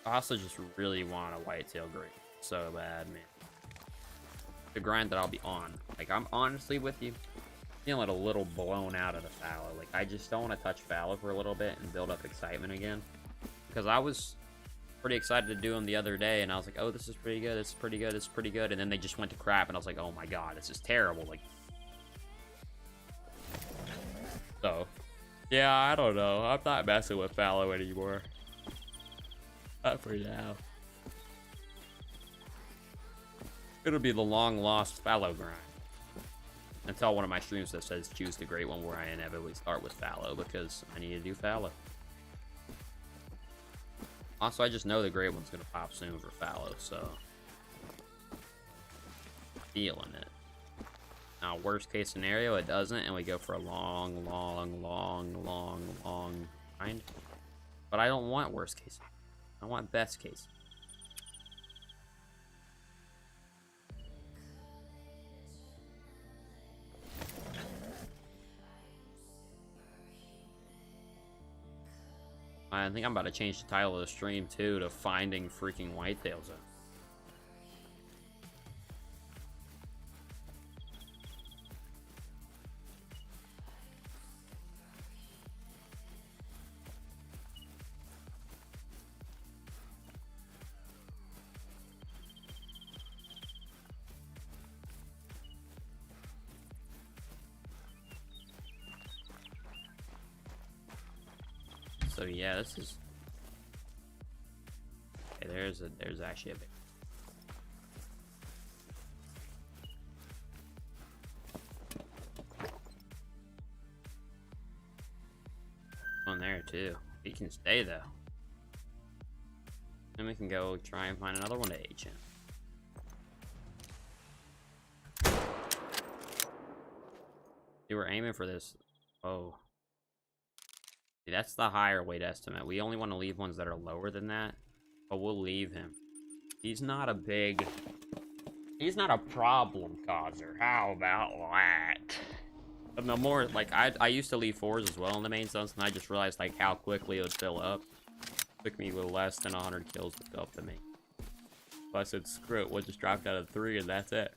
S1: I also just really want a whitetail grade so bad, man. The grind that I'll be on. Like, I'm honestly with you, feeling a little blown out of the fallow. Like, I just don't want to touch fallow for a little bit and build up excitement again. Because I was pretty excited to do them the other day, and I was like, oh, this is pretty good, this is pretty good, this is pretty good. And then they just went to crap, and I was like, oh my god, this is terrible. Like, so, yeah, I don't know. I'm not messing with fallow anymore. Not for now. It'll be the long lost fallow grind until one of my streams that says choose the great one, where I inevitably start with fallow because I need to do fallow. Also, I just know the great one's gonna pop soon for fallow, so feeling it. Now, worst case scenario, it doesn't, and we go for a long grind. But I don't want worst case. I want best case. I think I'm about to change the title of the stream too to Finding Freaking Whitetail Zone. So yeah, this is okay. There's actually a big one there too. He can stay though. Then we can go try and find another one to HM. We were aiming for this. Oh. That's the higher weight estimate. We only want to leave ones that are lower than that, but we'll leave him. He's not a problem causer. How about that? But the more, like, I used to leave 4s as well in the main zones, and I just realized, like, how quickly it would fill up. It took me with less than 100 kills to fill up the main. So I said, screw it, we'll just drop down to 3, and that's it.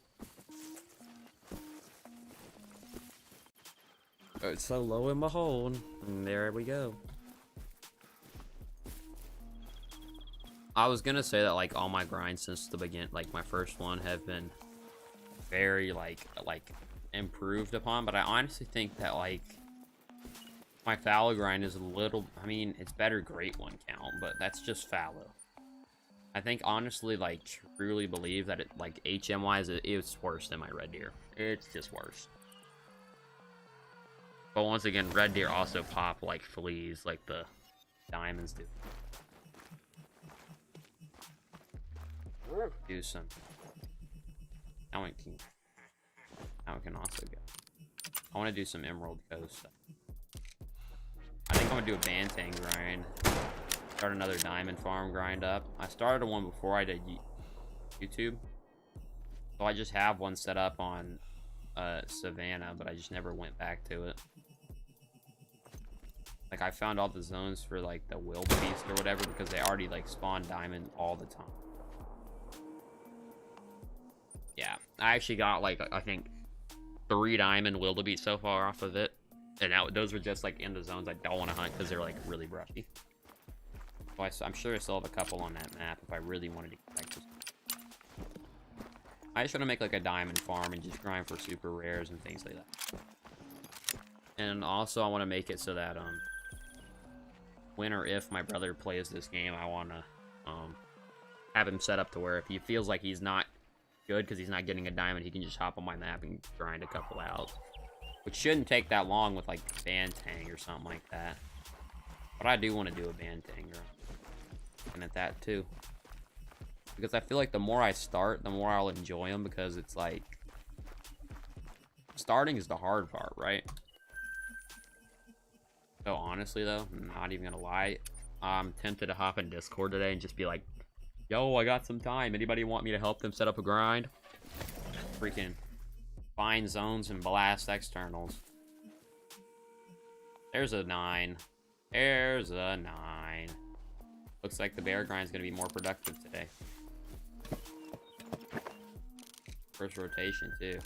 S1: So low and behold, and there we go. I was gonna say that like all my grinds since the beginning, like my first one, have been very like improved upon, but I honestly think that like my fallow grind is a little, I mean, it's better great one count, but that's just fallow. I think honestly, like, truly believe that it, like, HM wise, it's worse than my red deer. It's just worse. But once again, red deer also pop like fleas, like the diamonds do. Do some. Now we can also go. I want to do some Emerald Coast stuff. I think I'm gonna do a Bantang grind. Start another diamond farm grind up. I started one before I did YouTube, so I just have one set up on Savannah, but I just never went back to it. Like, I found all the zones for, like, the wildebeest or whatever because they already, like, spawn diamond all the time. Yeah, I actually got, like, I think 3 diamond wildebeest so far off of it. And now those were just, like, in the zones I don't want to hunt because they're, like, really brushy. So I'm sure I still have a couple on that map if I really wanted to get back to. I just want to make, like, a diamond farm and just grind for super rares and things like that. And also, I want to make it so that, when or if my brother plays this game, I want to, have him set up to where if he feels like he's not good because he's not getting a diamond, he can just hop on my map and grind a couple out. Which shouldn't take that long with, like, Bantang or something like that. But I do want to do a Bantang grind. And at that, too. Because I feel like the more I start, the more I'll enjoy them because it's like... starting is the hard part, right? So honestly, though, I'm not even gonna lie. I'm tempted to hop in Discord today and just be like, yo, I got some time. Anybody want me to help them set up a grind? Freaking find zones and blast externals. There's a 9. There's a 9. Looks like the bear grind's gonna be more productive today. First rotation, too.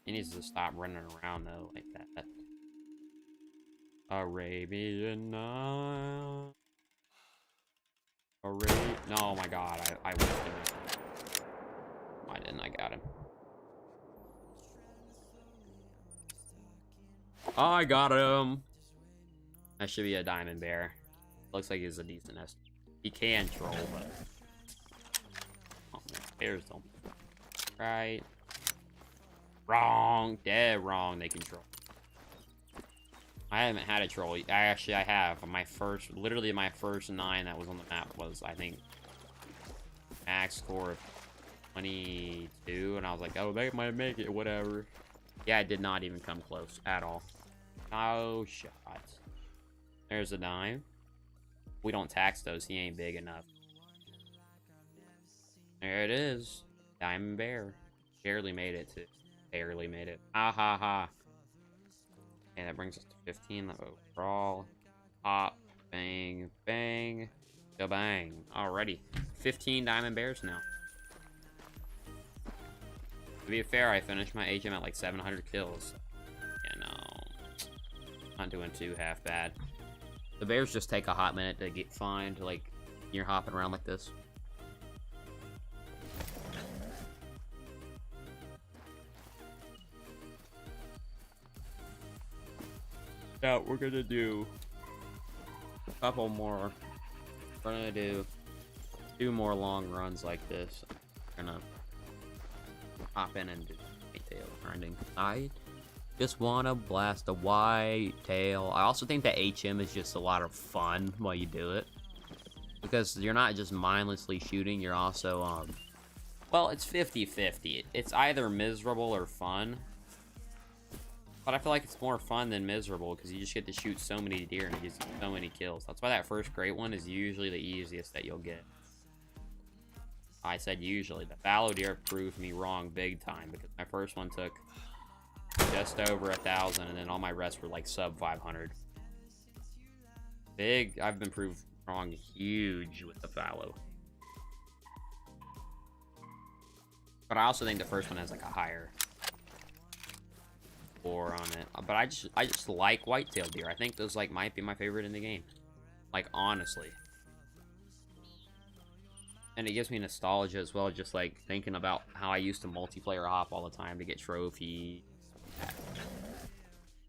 S1: He needs to stop running around, though, like that. Arabian Night. No, oh my god, I whipped him. I didn't, I got him. I got him! That should be a diamond bear. Looks like he's a decent nest. He can troll, but... oh, bears don't. Right. Wrong. Dead wrong. They control. I haven't had a troll. I have. Literally my first 9 that was on the map was, I think, max score of 22. And I was like, oh, they might make it, whatever. Yeah, it did not even come close at all. No shot. There's a dime. We don't tax those. He ain't big enough. There it is. Diamond bear. Barely made it to... barely made it. Ha ha ha. And that brings us to 15 overall. Pop, bang, bang, bang. Alrighty. 15 diamond bears now. To be fair, I finished my HM at like 700 kills. Yeah, no. Not doing too half bad. The bears just take a hot minute to get find, like, you're hopping around like this. Yeah, we're gonna do a couple more. We're gonna do 2 more long runs like this. We're gonna hop in and do whitetail grinding. I just wanna blast a whitetail. I also think that HM is just a lot of fun while you do it. Because you're not just mindlessly shooting, you're also, well, it's 50-50. It's either miserable or fun. But I feel like it's more fun than miserable because you just get to shoot so many deer and it gives you so many kills. That's why that first great one is usually the easiest that you'll get. I said usually. The fallow deer proved me wrong big time because my first one took just over 1,000 and then all my rest were like sub 500. I've been proved wrong huge with the fallow. But I also think the first one has like a higher score on it. But I just like whitetail deer. I think those like might be my favorite in the game. Like honestly. And it gives me nostalgia as well, just like thinking about how I used to multiplayer hop all the time to get trophies.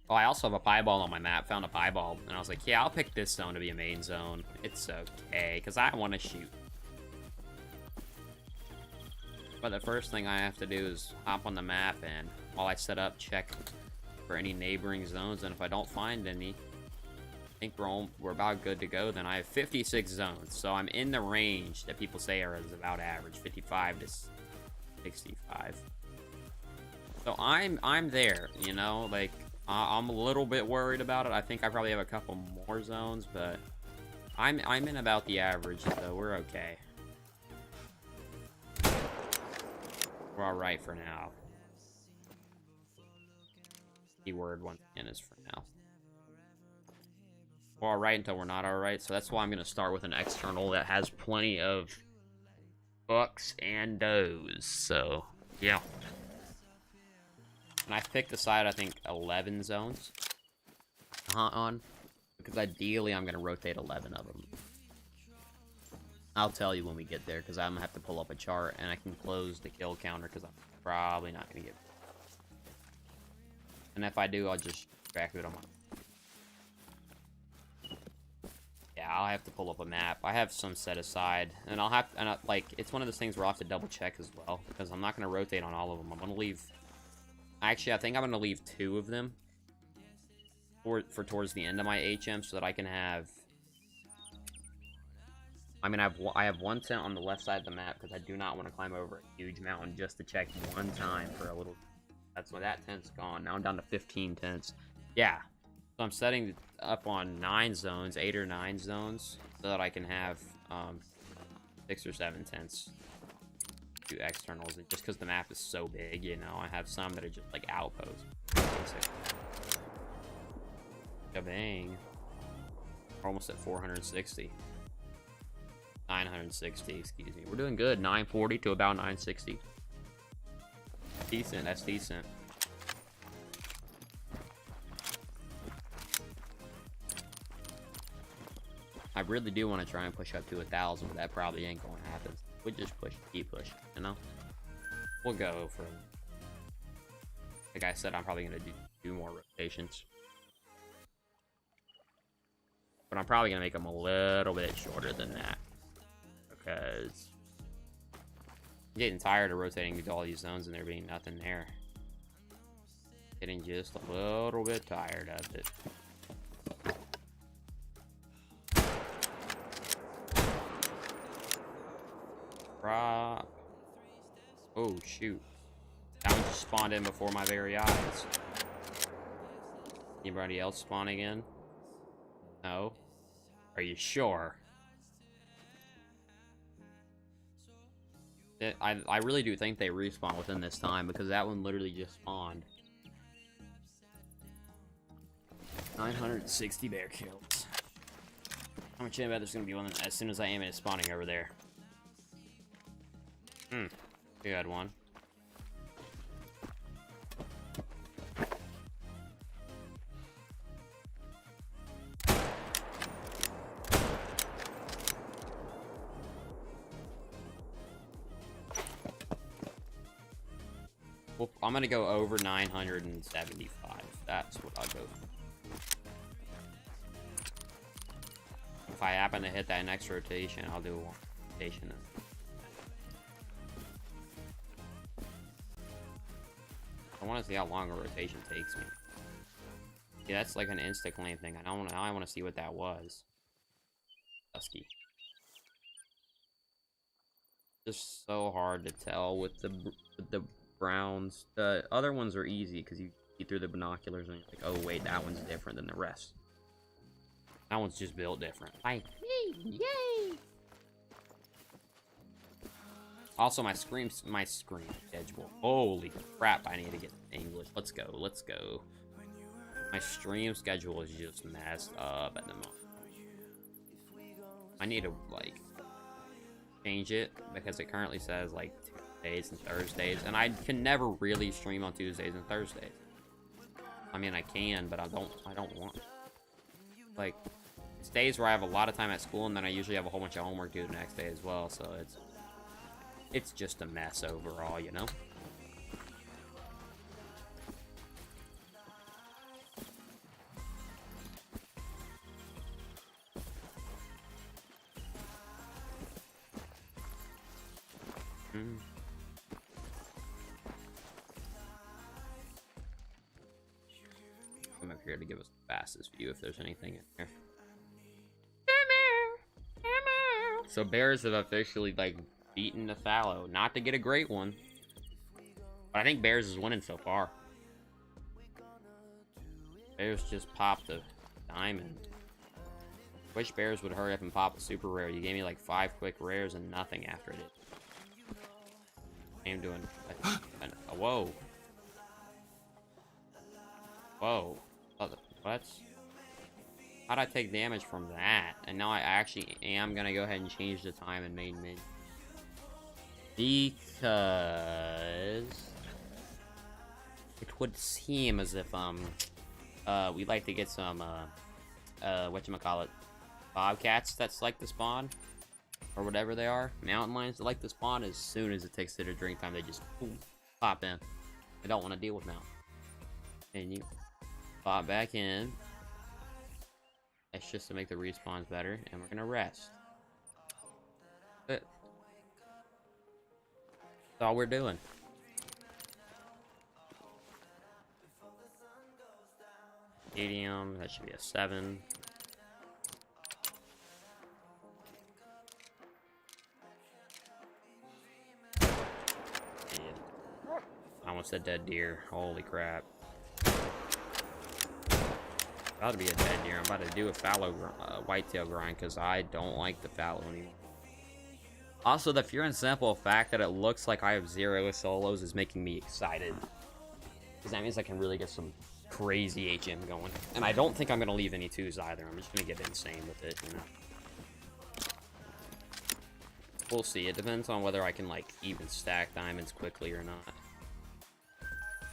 S1: Oh, I also have a pieball on my map. Found a pieball, and I was like, yeah, I'll pick this zone to be a main zone. It's okay, because I want to shoot. But the first thing I have to do is hop on the map, and while I set up, check for any neighboring zones, and if I don't find any, I think we're about good to go. Then I have 56 zones, so I'm in the range that people say is about average, 55 to 65. So I'm there, you know, like I'm a little bit worried about it. I think I probably have a couple more zones, but I'm in about the average, so we're okay. We're alright for now. Keyword once again is for now. We're alright until we're not alright, so that's why I'm going to start with an external that has plenty of bucks and does. So, yeah. And I've picked the side, I think, 11 zones to hunt on. Because ideally, I'm going to rotate 11 of them. I'll tell you when we get there, because I'm going to have to pull up a chart, and I can close the kill counter, because I'm probably not going to get... And if I do, I'll just track it on my... Yeah, I'll have to pull up a map. I have some set aside, and I'll have... And like, it's one of those things where I'll have to double check as well, because I'm not going to rotate on all of them. I'm going to leave... Actually, I think I'm going to leave 2 of them for towards the end of my HM, so that I can have... I mean, I have 1 tent on the left side of the map, because I do not want to climb over a huge mountain just to check 1 time for a little... That's why that tent's gone. Now I'm down to 15 tents. Yeah. So I'm setting up on 9 zones, 8 or 9 zones, so that I can have 6 or 7 tents. 2 externals. And just because the map is so big, you know, I have some that are just like outposts. Kabang. We're almost at 460. 960, excuse me. We're doing good. 940 to about 960. Decent, that's decent. I really do want to try and push up to 1,000, but that probably ain't going to happen. We just push, keep pushing, you know? We'll go for... Like I said, I'm probably going to do more rotations. But I'm probably going to make them a little bit shorter than that. Because... I'm getting tired of rotating to all these zones and there being nothing there. Getting just a little bit tired of it. Drop. Oh, shoot. That one just spawned in before my very eyes. Anybody else spawning in? No? Are you sure? I really do think they respawn within this time, because that one literally just spawned. 960 bear kills. How much about there's gonna be one as soon as I aim it, it's spawning over there. Good one. Well, I'm gonna go over 975. That's what I'll go for. If I happen to hit that next rotation, I'll do one rotation. I want to see how long a rotation takes me. Yeah, that's like an insta-claim thing. I want to see what that was. Husky. Just so hard to tell with the browns. The other ones are easy because you see through the binoculars and you're like, oh wait, that one's different than the rest. That one's just built different. Like, yay! Also, my scream schedule. Holy crap! I need to get English. Let's go. Let's go. My stream schedule is just messed up at the moment. I need to like change it because it currently says like Tuesdays and Thursdays, and I can never really stream on Tuesdays and Thursdays. I mean, I can, but I don't want to. Like, it's days where I have a lot of time at school, and then I usually have a whole bunch of homework due the next day as well, so it's just a mess overall, you know? I'm up here to give us the fastest view if there's anything in there. So bears have officially like beaten the fallow. Not to get a great one, but I think bears is winning so far. Bears just popped a diamond. Wish bears would hurry up and pop a super rare. You gave me like 5 quick rares and nothing after it. I am doing whoa. Whoa. What? How'd I take damage from that? And now I actually am gonna go ahead and change the time in main menu. Because it would seem as if we'd like to get some whatchamacallit, bobcats that's like to spawn, or whatever they are, mountain lions that like to spawn as soon as it takes their drink time. They just boom, pop in. I don't want to deal with now. And you pop back in. That's just to make the respawns better, and we're gonna rest. That's all we're doing. Medium, that should be a 7. I almost said dead deer. Holy crap. About to be a dead deer. I'm about to do a fallow whitetail grind because I don't like the fallow anymore. Also, the pure and simple fact that it looks like I have 0 solos is making me excited. Because that means I can really get some crazy HM going. And I don't think I'm going to leave any 2s either. I'm just going to get insane with it, you know. We'll see. It depends on whether I can, like, even stack diamonds quickly or not.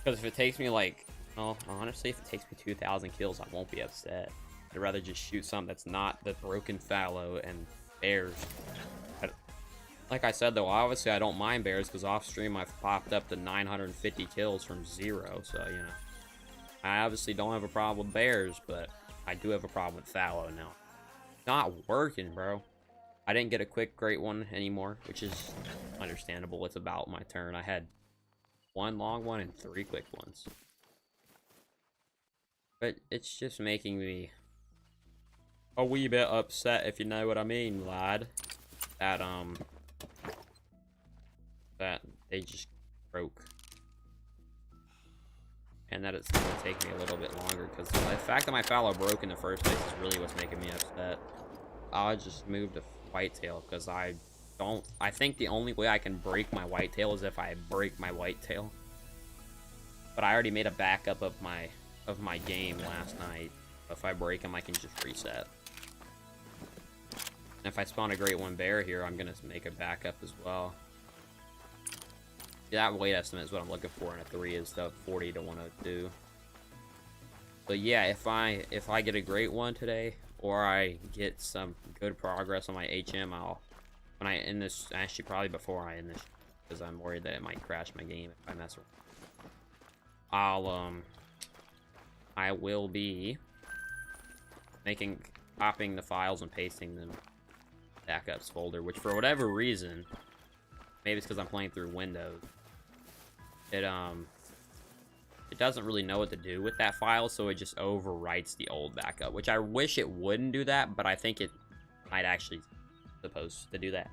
S1: Because if it takes me, like, well, honestly, if it takes me 2,000 kills, I won't be upset. I'd rather just shoot something that's not the broken fallow and bears. Like I said, though, obviously I don't mind bears because off stream I've popped up to 950 kills from 0. So, you know, I obviously don't have a problem with bears, but I do have a problem with fallow now. It's not working, bro. I didn't get a quick great one anymore, which is understandable. It's about my turn. I had 1 long one and 3 quick ones. But it's just making me a wee bit upset, if you know what I mean, lad. That they just broke. And that it's gonna take me a little bit longer, because the fact that my fallow broke in the first place is really what's making me upset. I'll just move to whitetail, because I think the only way I can break my whitetail is if I break my whitetail. But I already made a backup of my game last night. If I break them, I can just reset. And if I spawn a great one bear here, I'm gonna make a backup as well. That weight estimate is what I'm looking for in a 3, is the 40 to 102. But yeah, if I get a great one today, or I get some good progress on my HM, when I end this, actually probably before I end this, because I'm worried that it might crash my game if I mess with it. I will be copying the files and pasting them backups folder, which for whatever reason, maybe it's because I'm playing through Windows, it doesn't really know what to do with that file, so it just overwrites the old backup, which I wish it wouldn't do that, but I think it might actually supposed to do that.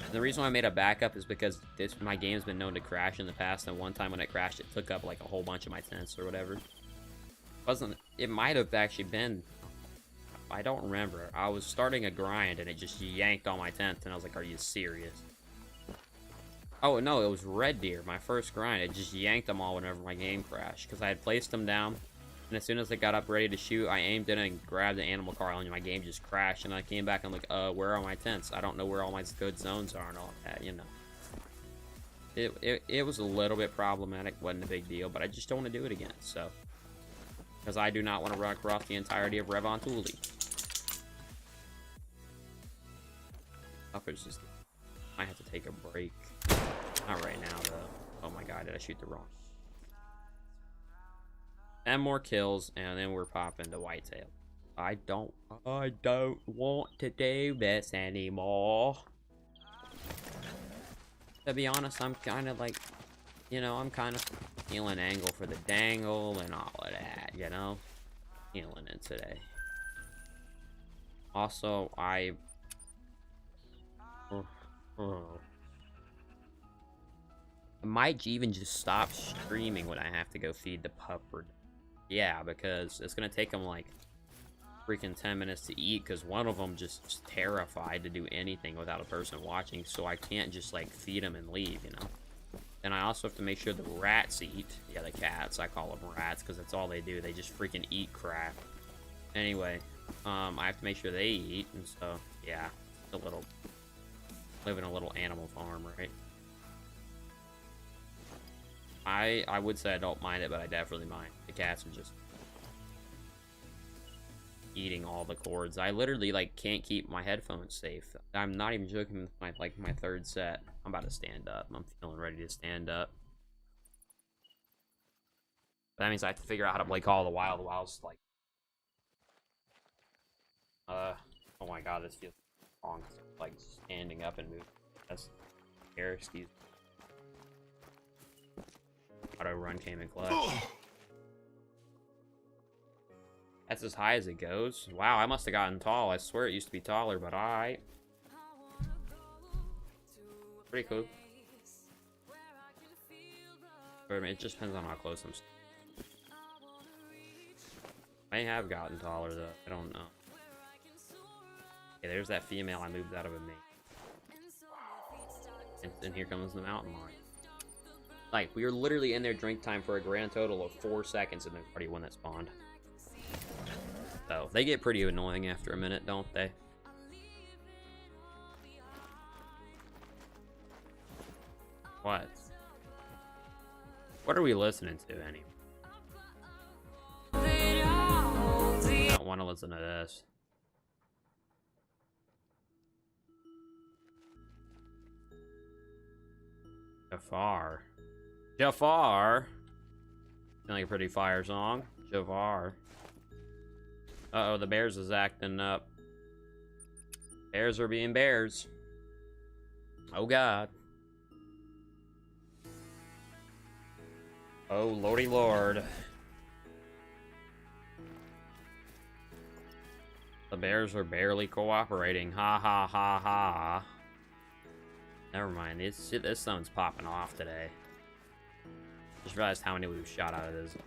S1: And the reason why I made a backup is because my game's been known to crash in the past, and one time when it crashed, it took up like a whole bunch of my tents or whatever. It might have actually been, I don't remember. I was starting a grind and it just yanked all my tents, and I was like, are you serious? Oh no, it was red deer, my first grind. It just yanked them all whenever my game crashed, because I had placed them down, and as soon as I got up ready to shoot, I aimed in and grabbed the animal car, and my game just crashed, and I came back and like, where are my tents? I don't know where all my good zones are and all that, you know. It was a little bit problematic, wasn't a big deal, but I just don't want to do it again, so. Because I do not want to run across the entirety of Revontuli. Uppers just, I have to take a break. Not right now, though. Oh my god, did I shoot the wrong? 10 more kills, and then we're popping to whitetail. I don't want to do this anymore. To be honest, I'm kind of like, you know, I'm kind of feeling angle for the dangle and all of that, you know? Feeling it today. Also, I might even just stop streaming when I have to go feed the pup. Yeah, because it's gonna take them like freaking 10 minutes to eat because one of them just terrified to do anything without a person watching, so I can't just like feed them and leave, you know. And I also have to make sure the rats eat. Yeah, the cats, I call them rats because that's all they do. They just freaking eat crap. Anyway, I have to make sure they eat, and so yeah, live in a little animal farm, right? I would say I don't mind it, but I definitely mind. The cats are just eating all the cords. I literally like can't keep my headphones safe. I'm not even joking with my third set. I'm about to stand up. I'm feeling ready to stand up. But that means I have to figure out how to play Call of the Wild whilst like oh my god, this feels wrong. Like standing up and moving. That's here, excuse me. Auto run came in clutch. That's as high as it goes. Wow, I must have gotten tall. I swear it used to be taller, but alright. Pretty cool. But I mean, it just depends on how close I'm. I may have gotten taller though. I don't know. Okay, there's that female I moved out of a mate. And here comes the mountain lion. Like, we were literally in there drink time for a grand total of 4 seconds and there's already one that spawned. So, they get pretty annoying after a minute, don't they? What? What are we listening to, anyway? I don't want to listen to this. Jafar. Jafar? Sound like a pretty fire song. Jafar. Uh-oh, the bears is acting up. Bears are being bears. Oh, God. Oh, lordy lord. The bears are barely cooperating. Ha ha ha ha. Never mind. This sun's popping off today. Just realized how many we've shot out of this.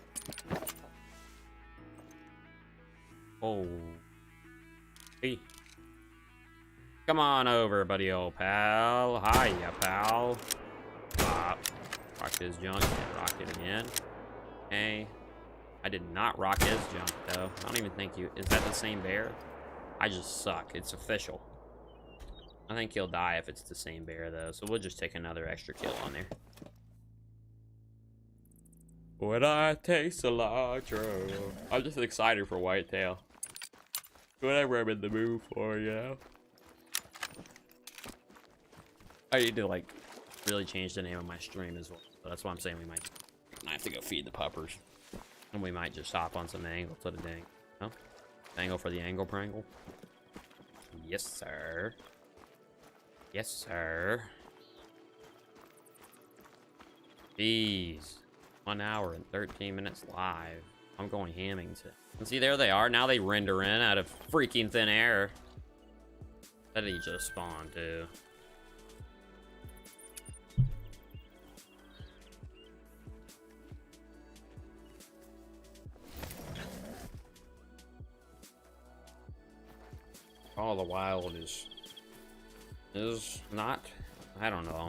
S1: Oh. Hey. Come on over, buddy old pal. Hiya, pal. Rocked his junk and rocked it again. Okay. I did not rock his junk, though. I don't even think you... Is that the same bear? I just suck. It's official. I think he'll die if it's the same bear, though. So we'll just take another extra kill on there. When I taste cilantro. I'm just excited for Whitetail. Whatever I'm in the mood for, you know? I need to, like, really change the name of my stream as well. So that's why I'm saying we might have to go feed the puppers. And we might just hop on some angle to the dang. No? Angle for the angle prangle? Yes, sir. Yes, sir. Jeez. 1 hour and 13 minutes live. I'm going Hamilton. And see, there they are. Now they render in out of freaking thin air. That did he just spawn, too? Call of the Wild is not, I don't know, I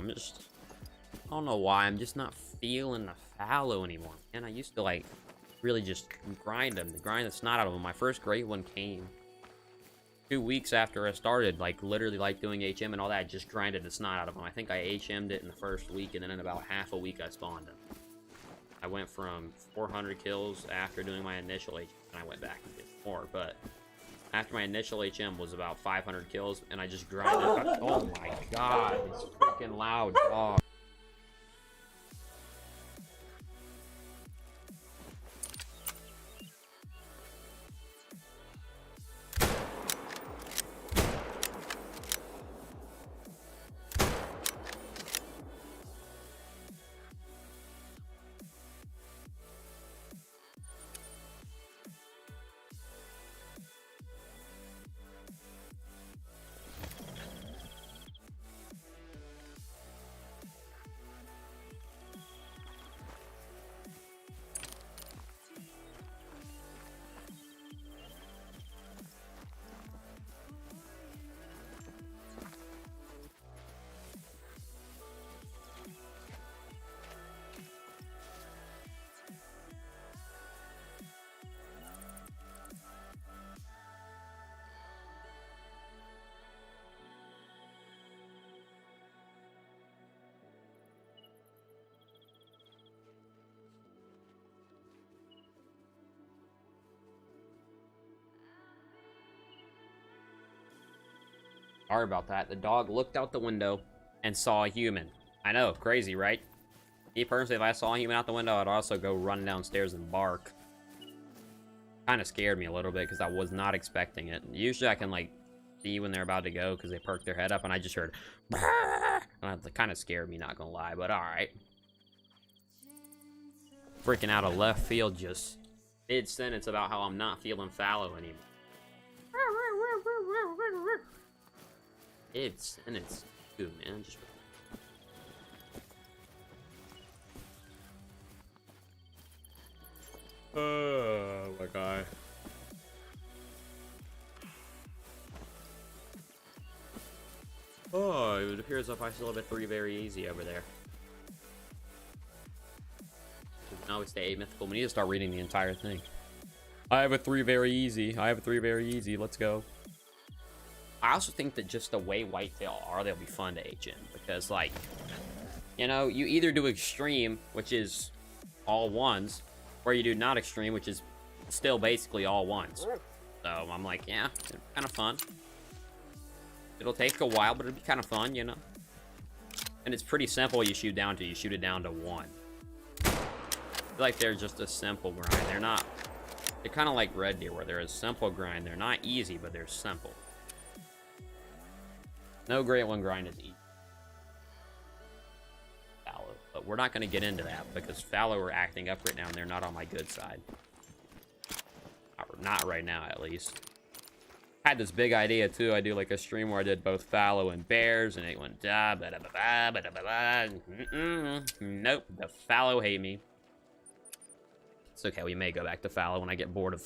S1: don't know why, I'm just not feeling the fallow anymore. And I used to like really just grind them, grind the snot out of them. My first great one came 2 weeks after I started, like literally like doing HM and all that. I just grinded the snot out of them. I think I HM'd it in the first week, and then in about half a week I spawned them. I went from 400 kills after doing my initial HM, and I went back and did more, but after my initial HM was about 500 kills, and I just grinded. Oh my god, it's freaking loud, dog. Sorry about that. The dog looked out the window and saw a human. I know, crazy, right? Me personally, if I saw a human out the window, I'd also go run downstairs and bark. Kind of scared me a little bit because I was not expecting it. Usually I can, like, see when they're about to go because they perk their head up, and I just heard, and it kind of scared me, not gonna lie, but alright. Freaking out of left field, just mid-sentence about how I'm not feeling fallow anymore. Mid-sentence, dude, man, just... Oh my god. Oh, it appears if I still have a 3 very easy over there. Now we stay 8 mythical. We need to start reading the entire thing. I have a 3 very easy. I have a 3 very easy. Let's go. I also think that just the way Whitetail are, they'll be fun to H in. Because, like, you know, you either do extreme, which is all ones, or you do not extreme, which is still basically all ones. So I'm like, yeah, kind of fun. It'll take a while, but it'll be kind of fun, you know. And it's pretty simple. You shoot down to. You shoot it down to 1. I feel like they're just a simple grind. They're not. They're kind of like Red Deer, where they're a simple grind. They're not easy, but they're simple. No Great One grind is easy. Fallow, but we're not going to get into that because Fallow are acting up right now, and they're not on my good side. Not right now, at least. I had this big idea too. I do like a stream where I did both fallow and bears, and it went da ba da ba ba ba da ba ba. Nope, the fallow hate me. It's okay. We may go back to fallow when I get bored of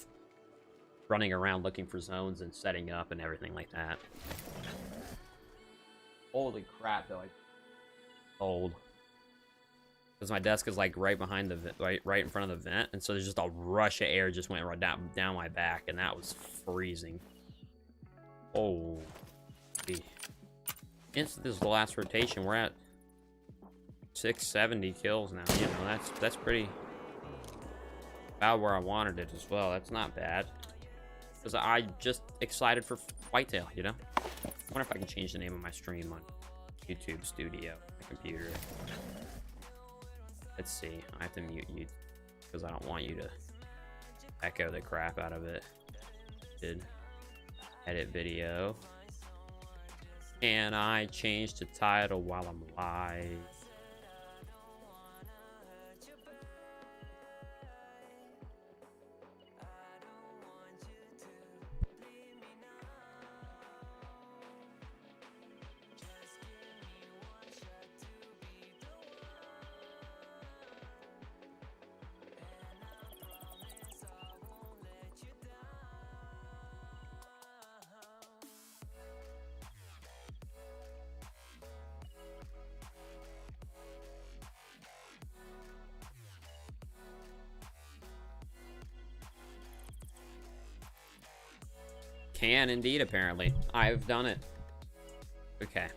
S1: running around looking for zones and setting up and everything like that. Holy crap, though! Old. Because my desk is like right behind the right in front of the vent, and so there's just a rush of air just went right down my back, and that was freezing. Oh, since this is the last rotation, we're at 670 kills now. You know, that's pretty about where I wanted it as well. That's not bad. Because I just excited for Whitetail, you know. I wonder if I can change the name of my stream on YouTube Studio, my computer. Let's see. I have to mute you because I don't want you to echo the crap out of it. Did edit video. Can I change the title while I'm live? Can indeed, apparently. I've done it. Okay.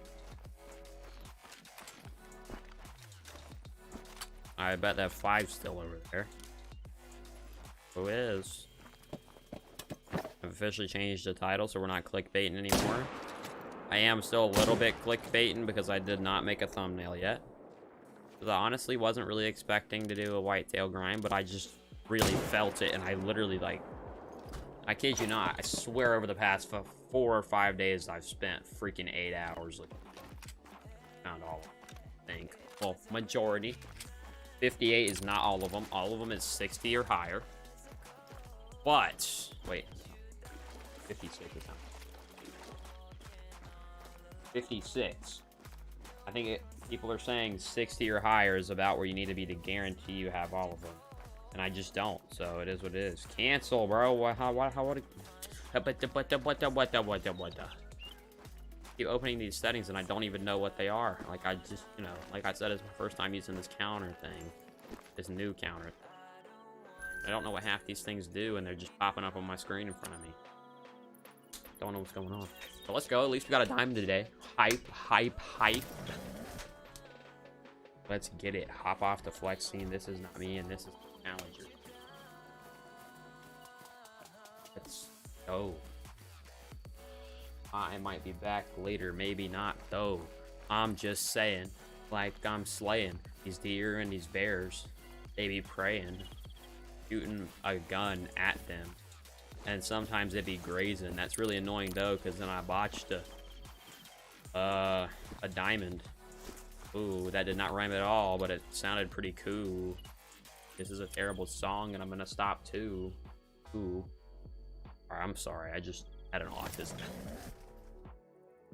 S1: I bet that 5's still over there. Who is? I've officially changed the title, so we're not clickbaiting anymore. I am still a little bit clickbaiting because I did not make a thumbnail yet. Because I honestly wasn't really expecting to do a Whitetail grind, but I just really felt it, and I literally, like, I kid you not, I swear over the past 4 or 5 days I've spent freaking 8 hours looking. Found all of them, I think. Well, majority. 58 is not all of them. All of them is 60 or higher. But, wait. 56 is not. 56. I think people are saying 60 or higher is about where you need to be to guarantee you have all of them. And I just don't, so it is what it is. Cancel, bro. What? Keep opening these settings and I don't even know what they are. Like, I just, you know, like I said, it's my first time using this counter thing. This new counter. I don't know what half these things do, and they're just popping up on my screen in front of me. Don't know what's going on. So let's go. At least we got a diamond today. Hype, hype, hype. Let's get it. Hop off the flex scene. This is not me, and this is Challenger. Let's go. I might be back later, maybe not though. I'm just saying, like I'm slaying these deer and these bears. They be praying, shooting a gun at them, and sometimes they be grazing. That's really annoying though, because then I botched a diamond. Ooh, that did not rhyme at all, but it sounded pretty cool. This is a terrible song, and I'm gonna stop too. Ooh. Alright, I'm sorry, I just had an autism.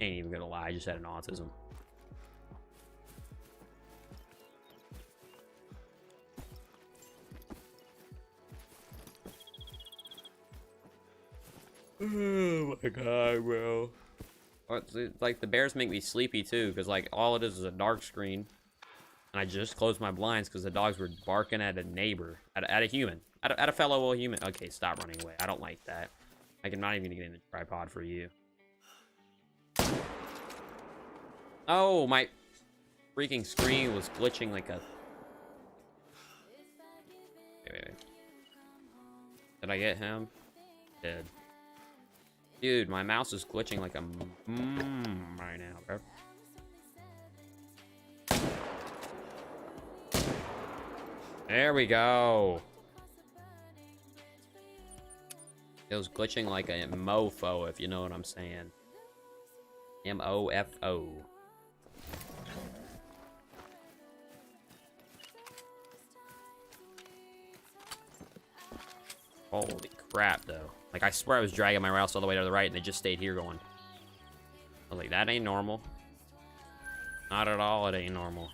S1: Ain't even gonna lie, I just had an autism. Oh my god, bro. Like, the bears make me sleepy too, because like all it is a dark screen, and I just closed my blinds because the dogs were barking at a neighbor, at a human, at a fellow human. Okay, stop running away. I don't like that. I'm not even gonna get in the tripod for you. Oh, my freaking screen was glitching like a... Wait. Did I get him? Did. Dude, my mouse is glitching like a right now, bro. There we go. It was glitching like a mofo, if you know what I'm saying. M-O-F-O. Holy crap, though. Like, I swear I was dragging my mouse all the way to the right, and they just stayed here going. I was like, that ain't normal. Not at all, it ain't normal.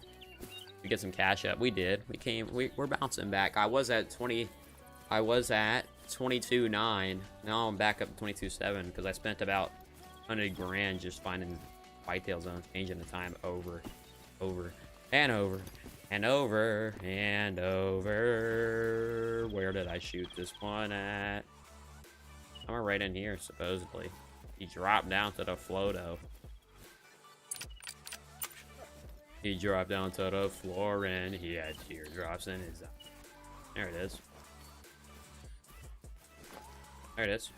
S1: We get some cash up. We did. We're bouncing back. I was at 22.9. Now I'm back up to 22.7 because I spent about 100 grand just finding whitetail zones, changing the time over and over and over and over. Where did I shoot this one at? Somewhere right in here, supposedly. He dropped down to the floato. He dropped down to the floor and he had teardrops in his eye. There it is. There it is.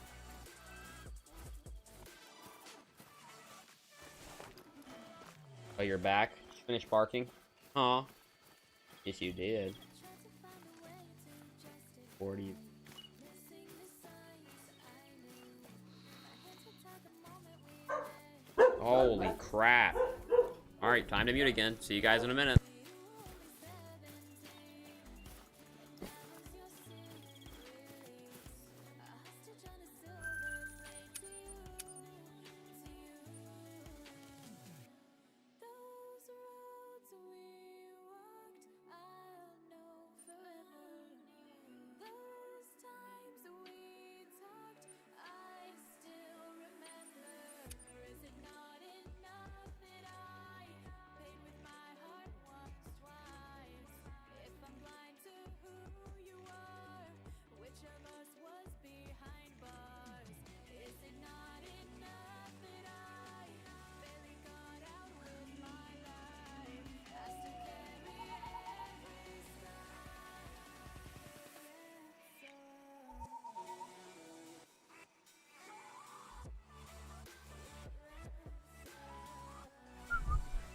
S1: Oh, you're back? Did you finish barking? Huh? Yes, you did. 40. Holy crap. Alright, time to mute again. See you guys in a minute.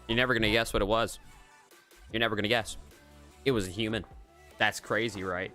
S1: You're never gonna guess what it was. You're never gonna guess. It was a human. That's crazy, right?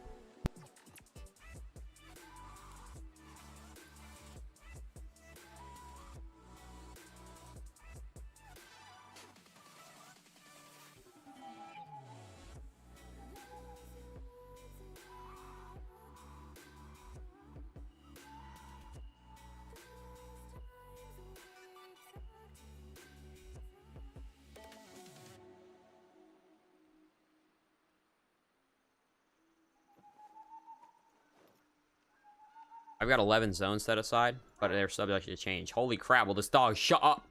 S1: I've got 11 zones set aside, but they're subject to change. Holy crap, will this dog shut up?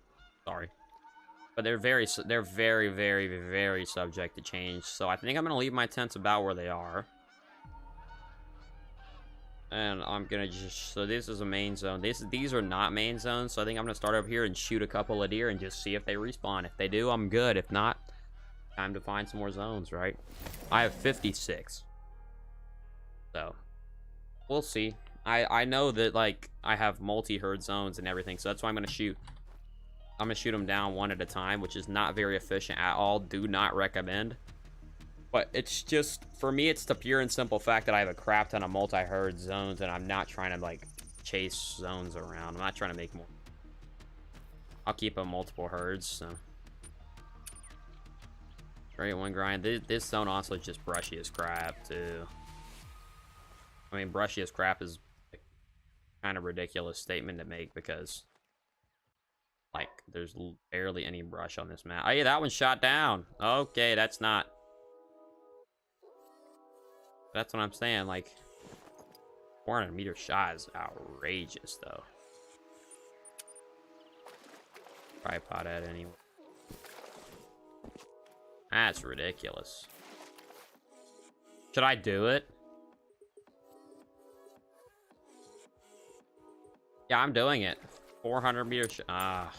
S1: Sorry. But they're very, very subject to change. So I think I'm going to leave my tents about where they are. And I'm going to just... So this is a main zone. These are not main zones, so I think I'm going to start over here and shoot a couple of deer and just see if they respawn. If they do, I'm good. If not, time to find some more zones, right? I have 56. So, we'll see. I know that, like, I have multi-herd zones and everything, so that's why I'm gonna shoot them down one at a time, which is not very efficient at all. Do not recommend. But it's just, for me, it's the pure and simple fact that I have a crap ton of multi-herd zones, and I'm not trying to, like, chase zones around. I'm not trying to make more. I'll keep them multiple herds, so. Great one grind. This zone also is just brushy as crap, too. I mean, brushy as crap is a kind of ridiculous statement to make because, like, there's barely any brush on this map. Oh, yeah, that one's shot down. Okay, that's not. That's what I'm saying. Like, 400-meter shot is outrageous, though. Tripod at anyway. That's ridiculous. Should I do it? Yeah, I'm doing it. 400-meter shot.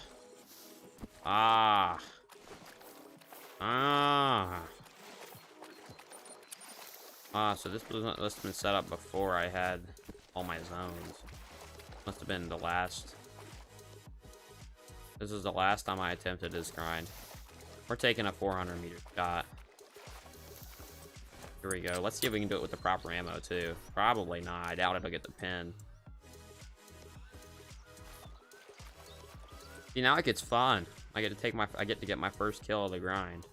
S1: So this must have been set up before I had all my zones. Must have been the last. This is the last time I attempted this grind. We're taking a 400-meter shot. Here we go. Let's see if we can do it with the proper ammo, too. Probably not. I doubt it'll get the pin. See, now it gets fun. I get to get my first kill of the grind.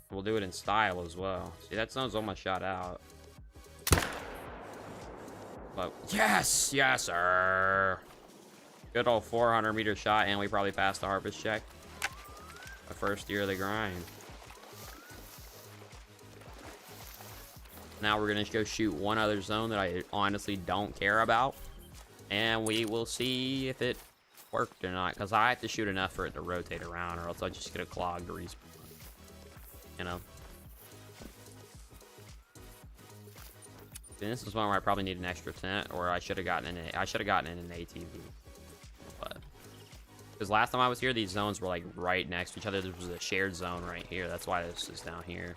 S1: We'll do it in style as well. See, that zone's almost shot out. But yes, yes, sir. Good old 400-meter shot, and we probably passed the harvest check. The first year of the grind. Now we're gonna go shoot one other zone that I honestly don't care about, and we will see if it worked or not. Because I have to shoot enough for it to rotate around, or else I'll just get a clogged respawn. You know. And this is one where I probably need an extra tent, or I should have gotten in an ATV. But because last time I was here, these zones were like right next to each other. There was a shared zone right here. That's why this is down here.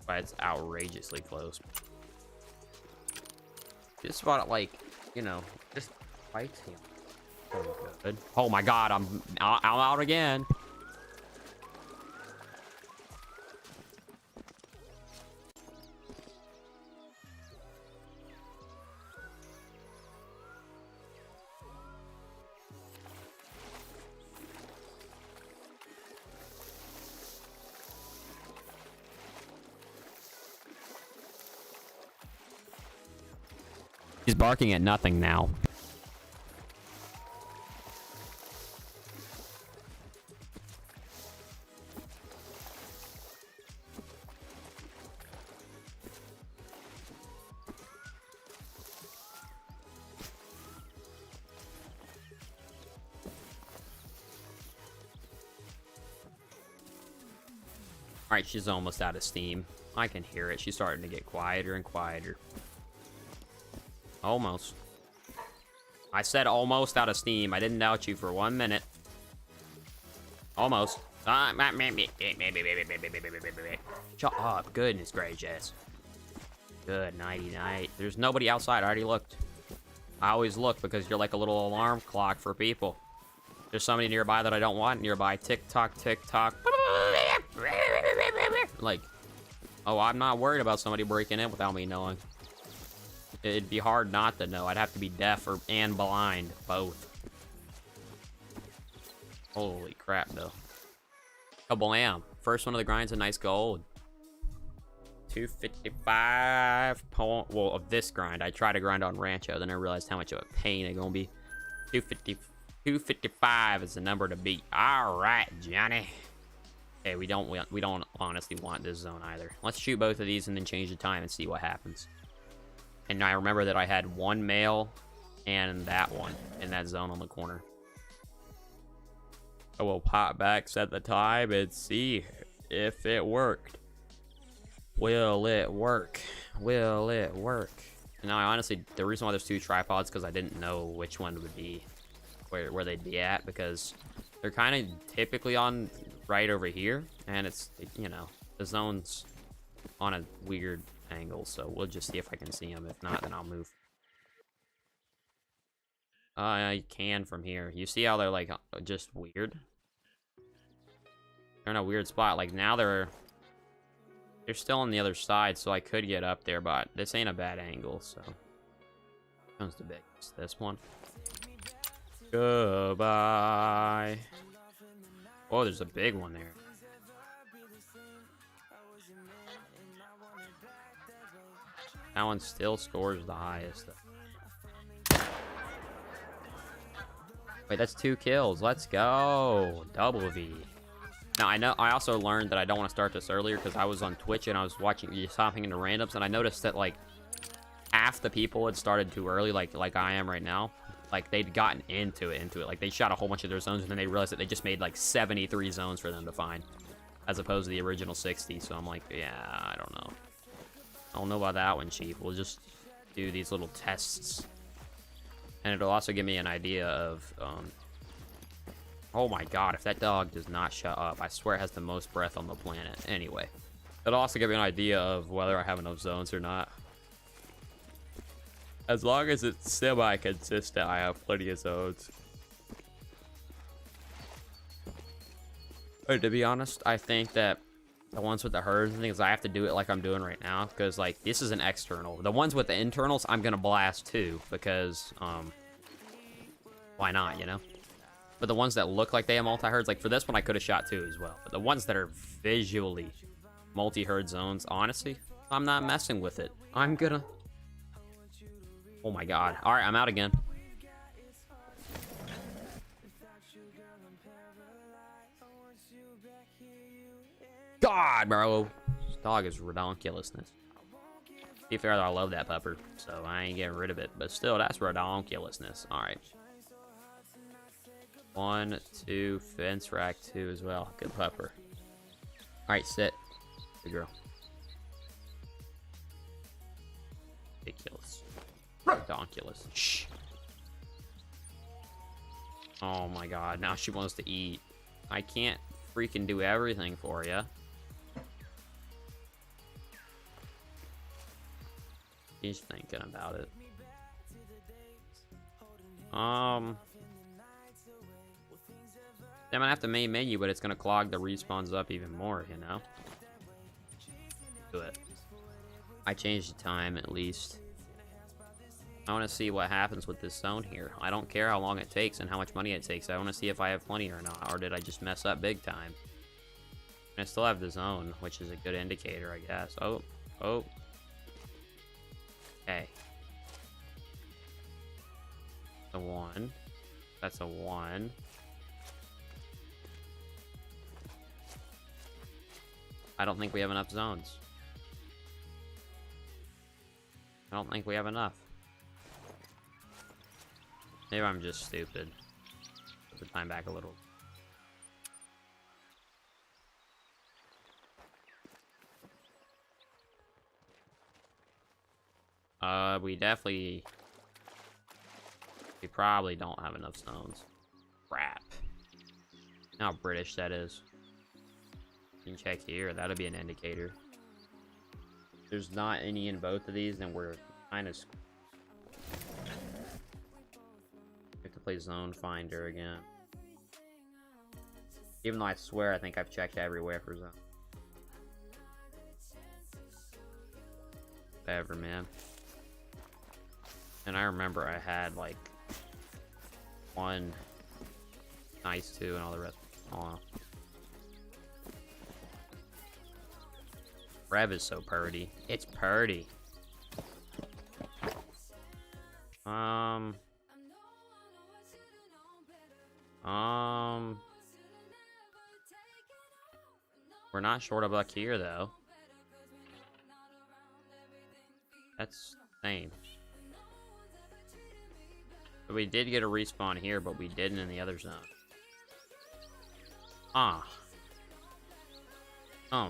S1: Why it's outrageously close. Just about like, you know, just Whitetail. Good. Oh my God, I'm out again. He's barking at nothing now. All right, she's almost out of steam. I can hear it. She's starting to get quieter and quieter. Almost. I said almost out of steam. I didn't doubt you for 1 minute. Almost. Shut up. Goodness gracious. Good nighty night. There's nobody outside. I already looked. I always look because you're like a little alarm clock for people. There's somebody nearby that I don't want nearby. Tick tock, tick tock. Like, oh, I'm not worried about somebody breaking in without me knowing. It'd be hard not to know. I'd have to be deaf and blind, both. Holy crap, though. Kablam. First one of the grind's a nice gold. 255 point. Well, of this grind. I tried to grind on Rancho, then I realized how much of a pain it's gonna be. 255 is the number to beat. All right, Johnny. Okay, we don't honestly want this zone either. Let's shoot both of these and then change the time and see what happens. And I remember that I had one male and that one in that zone on the corner. I will pop back, set the time, and see if it worked. Will it work? Will it work? Now, I honestly, the reason why there's two tripods because I didn't know which one would be where they'd be at, because they're kind of typically on right over here, and it's, you know, the zone's on a weird angle, so we'll just see if I can see them. If not, then I'll move. I can from here. You see how they're like just weird? They're in a weird spot. Like now they're still on the other side, so I could get up there, but this ain't a bad angle, so. Comes the biggest. This one. Goodbye. Oh, there's a big one there. That one still scores the highest. Wait, that's 2 kills. Let's go. Double V. Now, I also learned that I don't want to start this earlier because I was on Twitch and I was watching, just hopping into randoms, and I noticed that, like, half the people had started too early, like I am right now. Like, they'd gotten into it. Like, they shot a whole bunch of their zones, and then they realized that they just made, like, 73 zones for them to find, as opposed to the original 60. So I'm like, yeah, I don't know. I don't know about that one, Chief. We'll just do these little tests. And it'll also give me an idea of, oh my god, if that dog does not shut up, I swear it has the most breath on the planet. Anyway, it'll also give me an idea of whether I have enough zones or not. As long as it's semi-consistent, I have plenty of zones. But to be honest, I think that the ones with the herds and things, I have to do it like I'm doing right now, because like this is an external. The ones with the internals, I'm gonna blast too, because why not, you know? But the ones that look like they have multi-herds, like for this one I could have shot 2 as well. But the ones that are visually multi-herd zones, honestly, I'm not messing with it. I'm gonna... Oh my god. Alright, I'm out again. God, bro. This dog is redonkulousness. To be fair, though, I love that pupper, so I ain't getting rid of it. But still, that's redonkulousness. Alright. 1, 2, fence rack 2 as well. Good pupper. Alright, sit. Good girl. Ridiculous. Redonkulous. Shh. Oh my god, now she wants to eat. I can't freaking do everything for you. He's thinking about it. I'm gonna have to main menu, but it's gonna clog the respawns up even more, you know? Do it. I changed the time at least. I want to see what happens with this zone here. I don't care how long it takes and how much money it takes. I want to see if I have plenty or not, or did I just mess up big time? I still have the zone, which is a good indicator, I guess. Oh. Okay. A 1. That's a 1. I don't think we have enough zones. I don't think we have enough. Maybe I'm just stupid. Put the time back a little. We probably don't have enough zones. Crap. You know how British that is. You can check here, that'll be an indicator. If there's not any in both of these, then we're kind of screwed. We have to play Zone Finder again. Even though I swear I think I've checked everywhere for zone. Whatever, man. And I remember I had like 1 nice 2 and all the rest. Oh. Rev is so purty. It's purty. We're not short a buck here though. That's insane. But we did get a respawn here, but we didn't in the other zone. Ah. I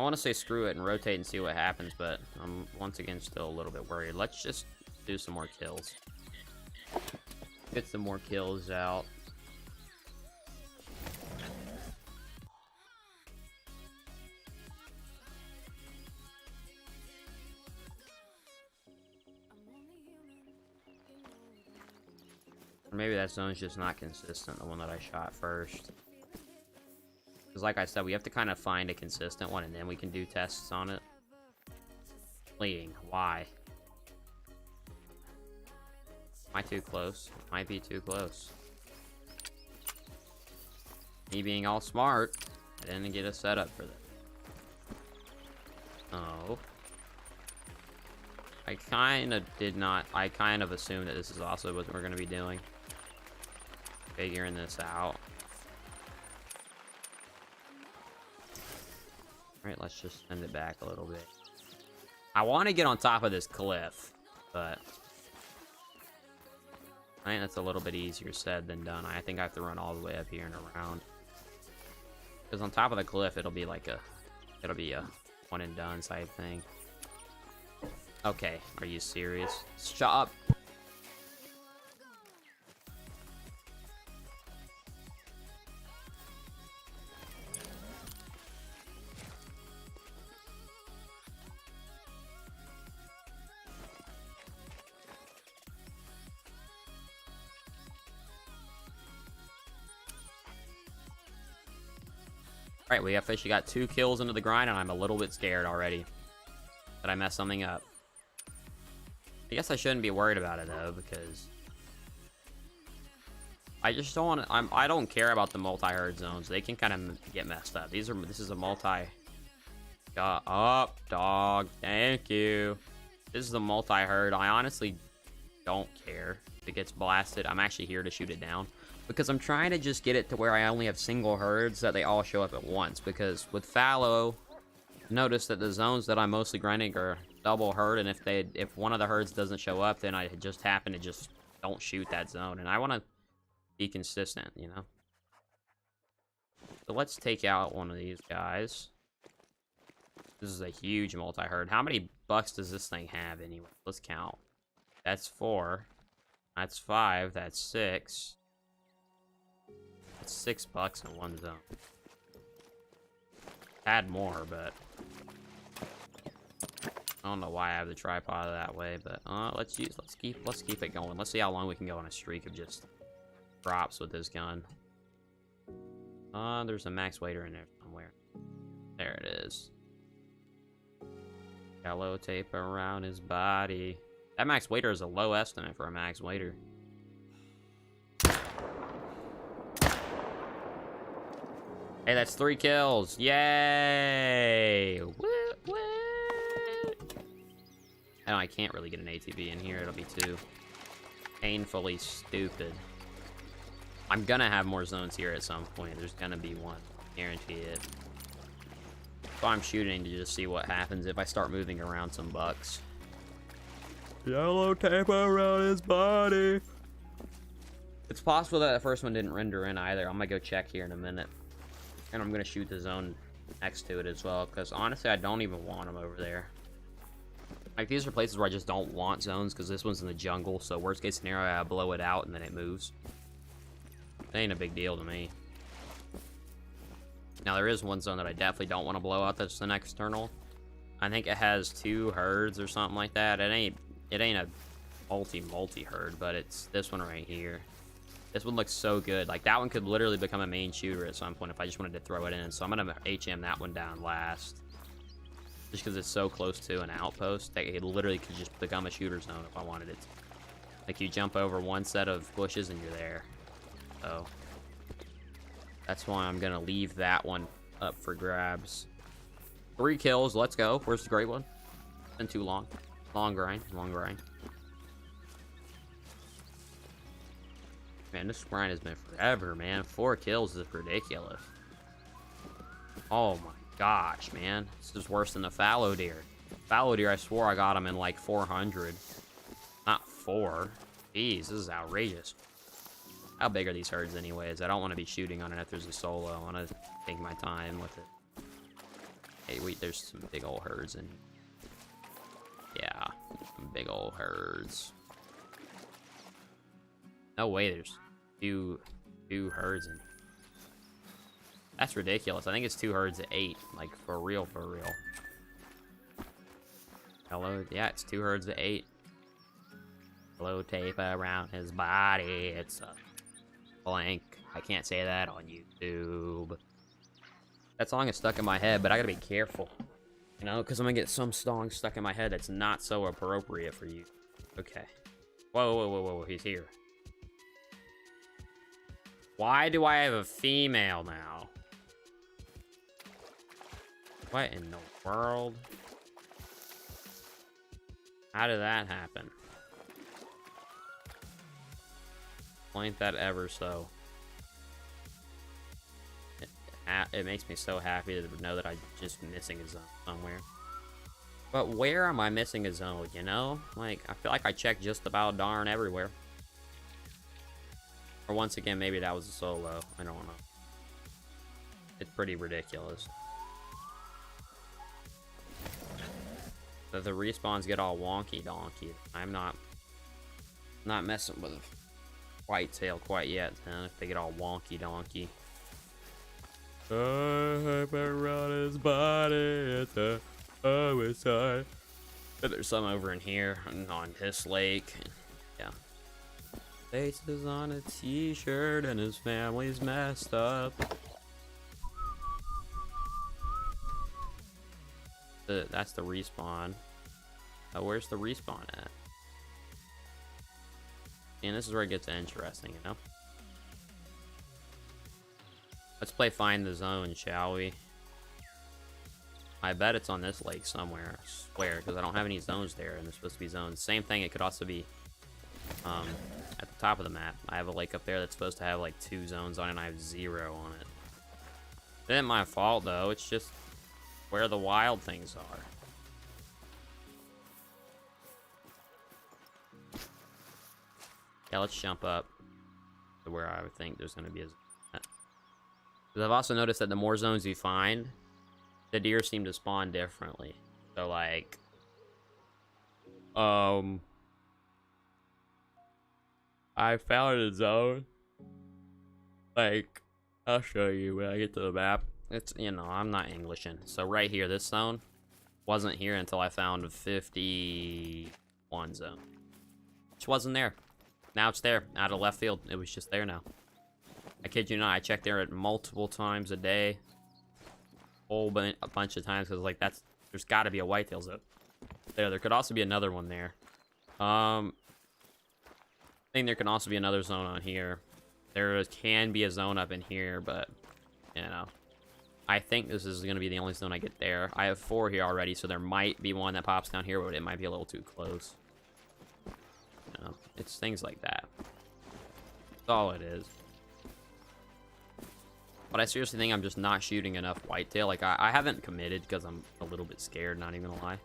S1: want to say screw it and rotate and see what happens, but I'm once again still a little bit worried. Let's just do some more kills. Get some more kills out. Or maybe that zone's just not consistent, the one that I shot first. Because like I said, we have to kind of find a consistent one, and then we can do tests on it. Bleeding. Why? Am I too close? Might be too close. Me being all smart, I didn't get a setup for that. Oh. I kind of did not. I kind of assumed that this is also what we're going to be doing. Figuring this out. Alright, let's just send it back a little bit. I want to get on top of this cliff, but I think that's a little bit easier said than done. I think I have to run all the way up here and around. Because on top of the cliff, it'll be like it'll be a one and done type thing. Okay, are you serious? Shut up. Alright, we officially got 2 kills into the grind, and I'm a little bit scared already that I messed something up. I guess I shouldn't be worried about it, though, because I just don't want to... I don't care about the multi-herd zones. They can kind of get messed up. This is a multi... Up, dog. Thank you. This is a multi-herd. I honestly don't care if it gets blasted. I'm actually here to shoot it down, because I'm trying to just get it to where I only have single herds that they all show up at once. Because with fallow, notice that the zones that I'm mostly grinding are double herd, and if one of the herds doesn't show up, then I just happen to just don't shoot that zone. And I want to be consistent, you know? So let's take out one of these guys. This is a huge multi-herd. How many bucks does this thing have anyway? Let's count. That's 4. That's 5. That's 6. That's 6 bucks in one zone. Had more, but I don't know why I have the tripod that way. But let's keep it going. Let's see how long we can go on a streak of just drops with this gun. There's a max waiter in there somewhere. There it is. Yellow tape around his body. That max waiter is a low estimate for a max waiter. Hey, that's 3 kills. Yay! Woo, woo. Oh, I can't really get an ATV in here. It'll be too painfully stupid. I'm gonna have more zones here at some point. There's gonna be one. Guarantee it. So I'm shooting to just see what happens if I start moving around some bucks. Yellow tape around his body. It's possible that the first one didn't render in either. I'm gonna go check here in a minute. And I'm gonna shoot the zone next to it as well, because honestly I don't even want them over there. Like, these are places where I just don't want zones, because this one's in the jungle, so worst case scenario I blow it out and then it moves. It ain't a big deal to me. Now there is one zone that I definitely don't want to blow out. That's an external. I think it has 2 herds or something like that. It ain't a multi herd, but it's this one right here. This one looks so good. Like, that one could literally become a main shooter at some point if I just wanted to throw it in. So I'm gonna HM that one down last, just because it's so close to an outpost that it literally could just become a shooter zone if I wanted it to. Like, you jump over one set of bushes and you're there. So that's why I'm gonna leave that one up for grabs. 3 kills. Let's go. Where's the great one? It's been too long. Long grind. Long grind. Man, this grind has been forever, man. 4 kills is ridiculous. Oh my gosh, man. This is worse than the fallow deer. Fallow deer, I swore I got him in like 400. Not 4. Jeez, this is outrageous. How big are these herds anyways? I don't want to be shooting on it if there's a solo. I want to take my time with it. Hey, wait, there's some big old herds in. Yeah, some big old herds. No way, there's two herds in. That's ridiculous. I think it's 2 herds at 8. Like, for real, for real. Hello? Yeah, it's 2 herds at 8. Yellow tape around his body. It's a blank. I can't say that on YouTube. That song is stuck in my head, but I gotta be careful. You know, because I'm gonna get some song stuck in my head that's not so appropriate for you. Okay. Whoa, whoa, whoa, whoa, he's here. Why do I have a female now? What in the world? How did that happen? Ain't that ever so. It makes me so happy to know that I'm just missing a zone somewhere. But where am I missing a zone, you know? Like, I feel like I checked just about darn everywhere. Or once again, maybe that was a solo. I don't know. It's pretty ridiculous. The respawns get all wonky donkey. I'm not messing with Whitetail quite yet, huh? If they get all wonky donkey. Around his body, it's a homicide. But there's some over in here on this lake. Yeah. Faces on a t-shirt and his family's messed up. That's the respawn. Oh, where's the respawn at? And this is where it gets interesting, you know? Let's play Find the Zone, shall we? I bet it's on this lake somewhere, I swear, because I don't have any zones there, and there's supposed to be zones. Same thing, it could also be at the top of the map. I have a lake up there that's supposed to have like 2 zones on it, and I have 0 on it. It isn't my fault, though. It's just where the wild things are. Yeah, let's jump up to where I would think there's going to be a zone. Because I've also noticed that the more zones you find, the deer seem to spawn differently. So, like, I found a zone. Like, I'll show you when I get to the map. It's, you know, I'm not Englishin. So right here, this zone wasn't here until I found a 51 zone. Which wasn't there. Now it's there, out of left field. It was just there now. I kid you not, I checked there at multiple times a day. A bunch of times, because like there's got to be a whitetail zone there. There could also be another one there. I think there can also be another zone on here. There can be a zone up in here, but you know, I think this is going to be the only zone I get there. I have 4 here already, so there might be one that pops down here, but it might be a little too close. You know, it's things like that. That's all it is. But I seriously think I'm just not shooting enough whitetail. Like, I haven't committed because I'm a little bit scared, not even gonna lie.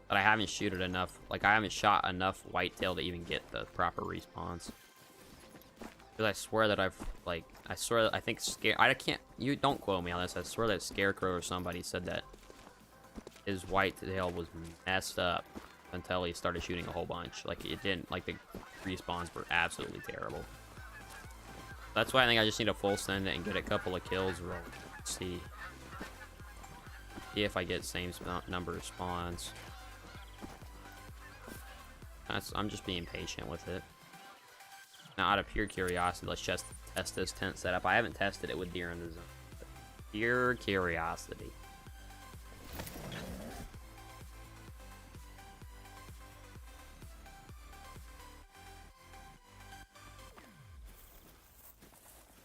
S1: But I haven't shooted enough. Like, I haven't shot enough whitetail to even get the proper respawns. Because I swear that I think I can't, you don't quote me on this. I swear that Scarecrow or somebody said that his whitetail was messed up until he started shooting a whole bunch. Like, it didn't, like, the respawns were absolutely terrible. That's why I think I just need to full send it and get a couple of kills. Roll. See if I get same number of spawns. I'm just being patient with it. Now, out of pure curiosity, let's just test this tent setup. I haven't tested it with deer in the zone. Pure curiosity.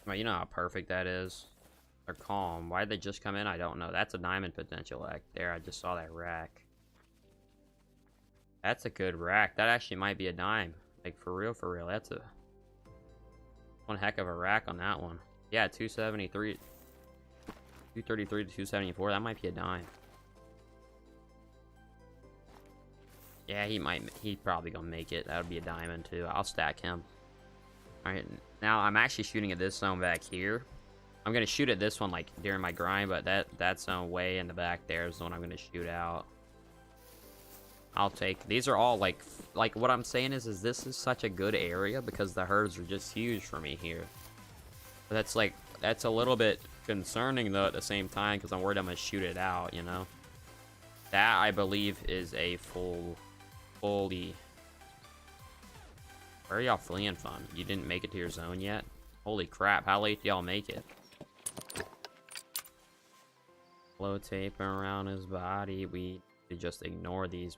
S1: Well, you know how perfect that is. They're calm. Why'd they just come in? I don't know. That's a diamond potential rack there. I just saw that rack. That's a good rack. That actually might be a dime. Like, for real, for real. That's a one heck of a rack on that one. Yeah, 273. 233 to 274. That might be a dime. Yeah, he's probably gonna make it. That would be a diamond too. I'll stack him. Alright, now I'm actually shooting at this zone back here. I'm gonna shoot at this one like during my grind, but that zone way in the back there is the one I'm gonna shoot out. I'll take, these are all like what I'm saying is this is such a good area because the herds are just huge for me here. But that's a little bit concerning though at the same time because I'm worried I'm gonna shoot it out, you know. That I believe is a fully Where are y'all fleeing from? You didn't make it to your zone yet? Holy crap, how late do y'all make it? Blow tape around his body. We just ignore these.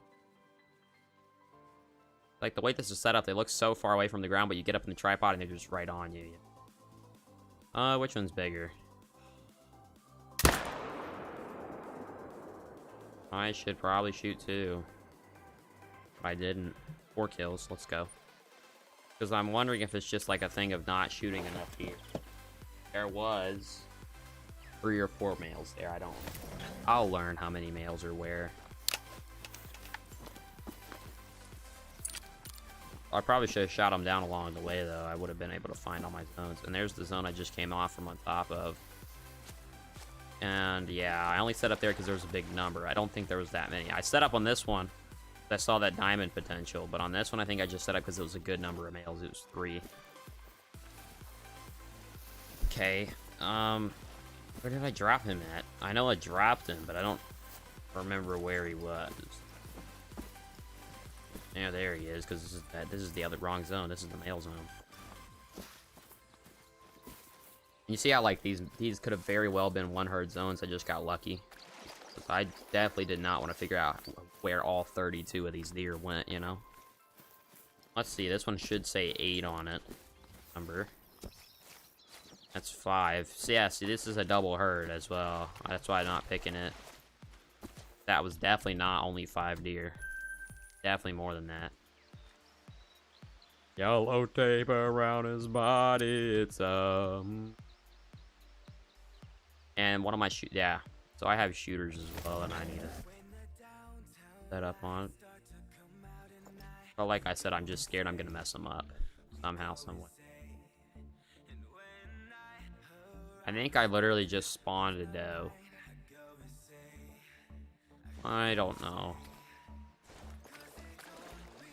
S1: Like, the way this is set up, they look so far away from the ground, but you get up in the tripod and they're just right on you. Which one's bigger? I should probably shoot two. But I didn't. 4 kills. Let's go. Because I'm wondering if it's just like a thing of not shooting enough here. There was 3 or 4 males there. I don't. I'll learn how many males are where. I probably should have shot them down along the way, though. I would have been able to find all my zones. And there's the zone I just came off from on top of. And yeah, I only set up there because there was a big number. I don't think there was that many. I set up on this one. I saw that diamond potential. But on this one, I think I just set up because it was a good number of males. It was 3. Okay. Where did I drop him at? I know I dropped him, but I don't remember where he was. Yeah, there he is, because this is the other wrong zone. This is the male zone. You see how, like, these could have very well been one-herd zones. I just got lucky. I definitely did not want to figure out where all 32 of these deer went, you know? Let's see. This one should say 8 on it. Number. That's 5. So, yeah, see, this is a double herd as well. That's why I'm not picking it. That was definitely not only 5 deer. Definitely more than that. Yellow tape around his body. It's and one of my yeah. So I have shooters as well, and I need to set up on. But like I said, I'm just scared I'm gonna mess them up somehow, someway. I think I literally just spawned a doe. I don't know.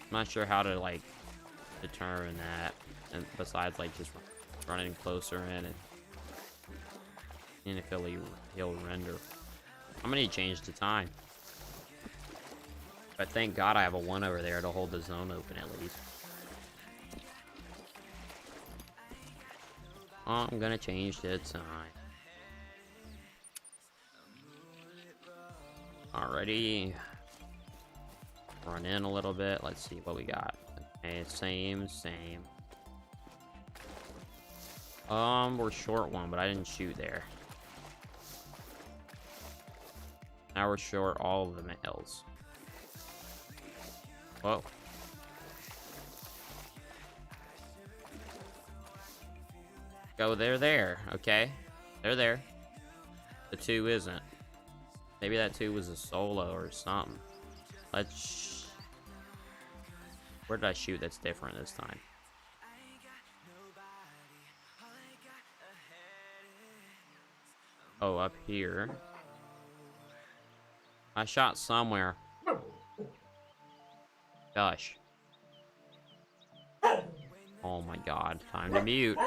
S1: I'm not sure how to, like, determine that, and besides, like, just running closer in and seeing if he'll render. I'm gonna change the time. But thank God I have a 1 over there to hold the zone open at least. I'm gonna change the time. Alrighty. Run in a little bit. Let's see what we got. Okay, same. We're short one, but I didn't shoot there. Now we're short all of the males. Whoa. Go there. Okay. They're there. The 2 isn't. Maybe that 2 was a solo or something. Let's... Where did I shoot that's different this time? Oh, up here. I shot somewhere. Gosh. Oh my God. Time to mute.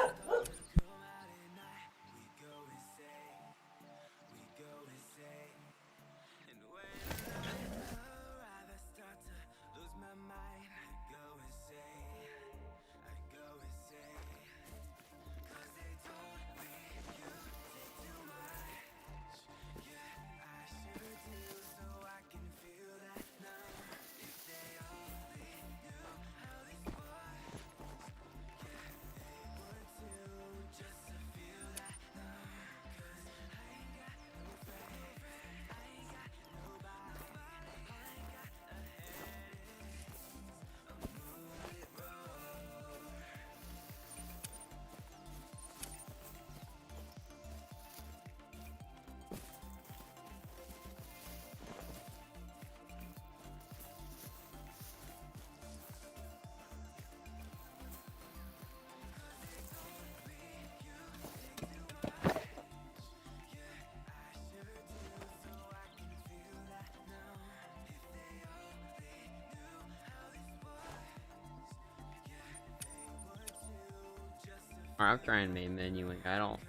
S1: Alright, I'm trying main menuing. I don't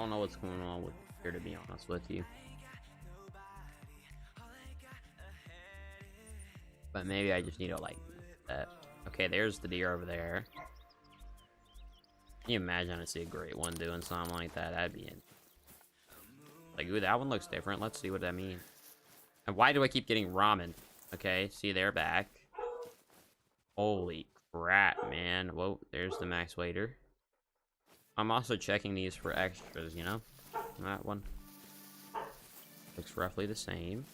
S1: know what's going on with here, to be honest with you. But maybe I just need to, like, that. Okay, there's the deer over there. Can you imagine I see a great one doing something like that? That'd be it. Like, ooh, that one looks different. Let's see what that means. And why do I keep getting ramen? Okay, see, they're back. Holy crap, man. Whoa, there's the max waiter. I'm also checking these for extras, you know? That one looks roughly the same.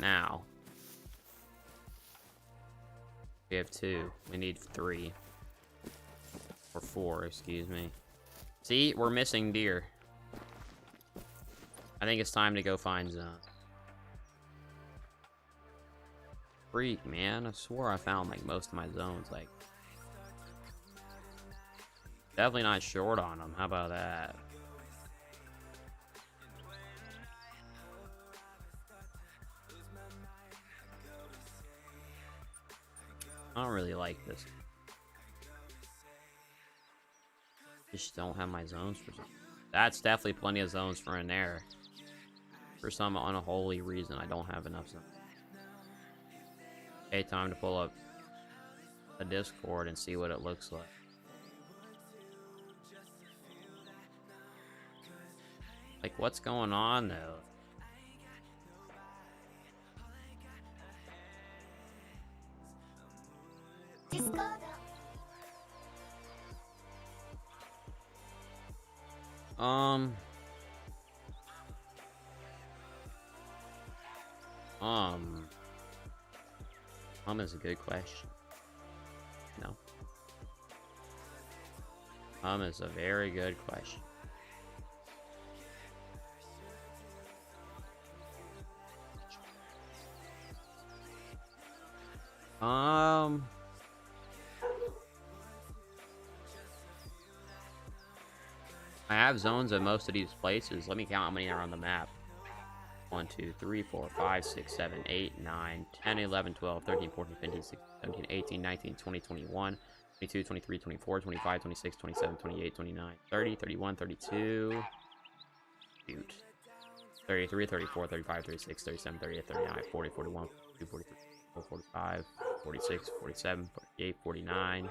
S1: Now, we have 2. We need 3. Or 4, excuse me. See, we're missing deer. I think it's time to go find zone. Freak, man. I swore I found, like, most of my zones, like... Definitely not short on them. How about that? I don't really like this. Just don't have my zones for some. That's definitely plenty of zones for in there. For some unholy reason, I don't have enough zones. Okay, time to pull up a Discord and see what it looks like. Like, what's going on, though? Is a good question. No. Is a very good question. I have zones at most of these places. Let me count how many are on the map. 1, 2, 3, 4, 5, 6, 7, 8, 9, 10, 11, 12, 13, 14, 15, 16, 17, 18, 19, 20, 21, 22, 23, 24, 25, 26, 27, 28, 29, 30, 31, 32. Shoot. 33, 34, 35, 36, 37, 38, 39, 40, 41, 42, 43, 45, 46, 47, 48, 49,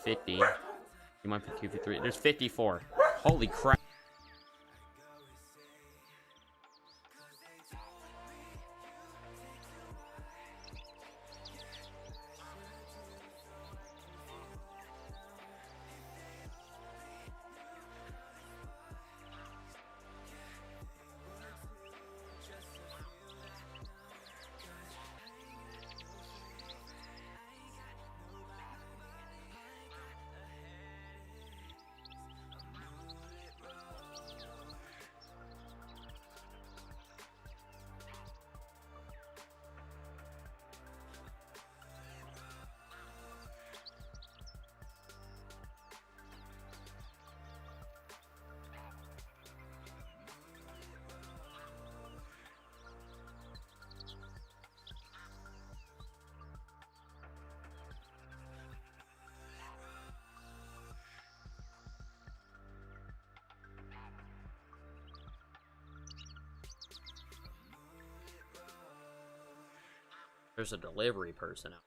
S1: 50. 51, 52, 53. There's 54. Holy crap. There's a delivery person out.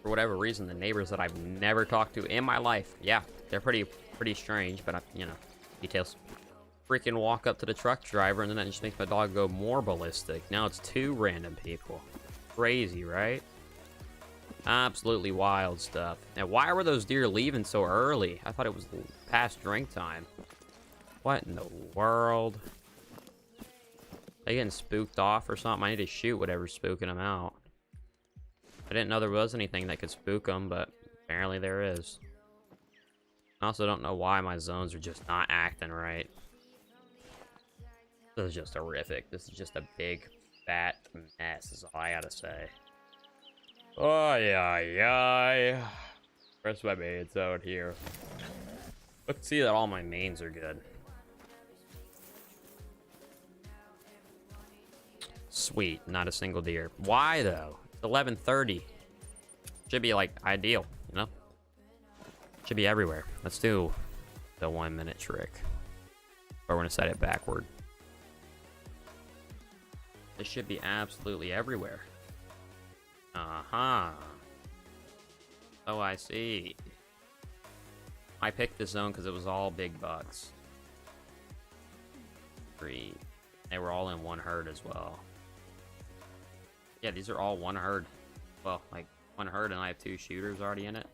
S1: For whatever reason, the neighbors that I've never talked to in my life, yeah, they're pretty strange, but you know, details. Freaking walk up to the truck driver, and then that just makes my dog go more ballistic. Now it's 2 random people. Crazy, right? Absolutely wild stuff. And why were those deer leaving so early? I thought it was past drink time. What in the world? They getting spooked off or something? I need to shoot whatever's spooking them out. I didn't know there was anything that could spook them, but apparently there is. I also don't know why my zones are just not acting right. This is just horrific. This is just a big, fat mess, is all I gotta say. Oh, yeah. Where's my main zone here? Let's see that all my mains are good. Sweet, not a single deer. Why, though? It's 11:30. Should be, like, ideal, you know? Should be everywhere. Let's do the 1 minute trick. Or we're gonna set it backward. This should be absolutely everywhere. Uh-huh. Oh, I see. I picked this zone because it was all big bucks. 3. They were all in one herd as well. Yeah, these are all one herd. Well, like, one herd, and I have 2 shooters already in it.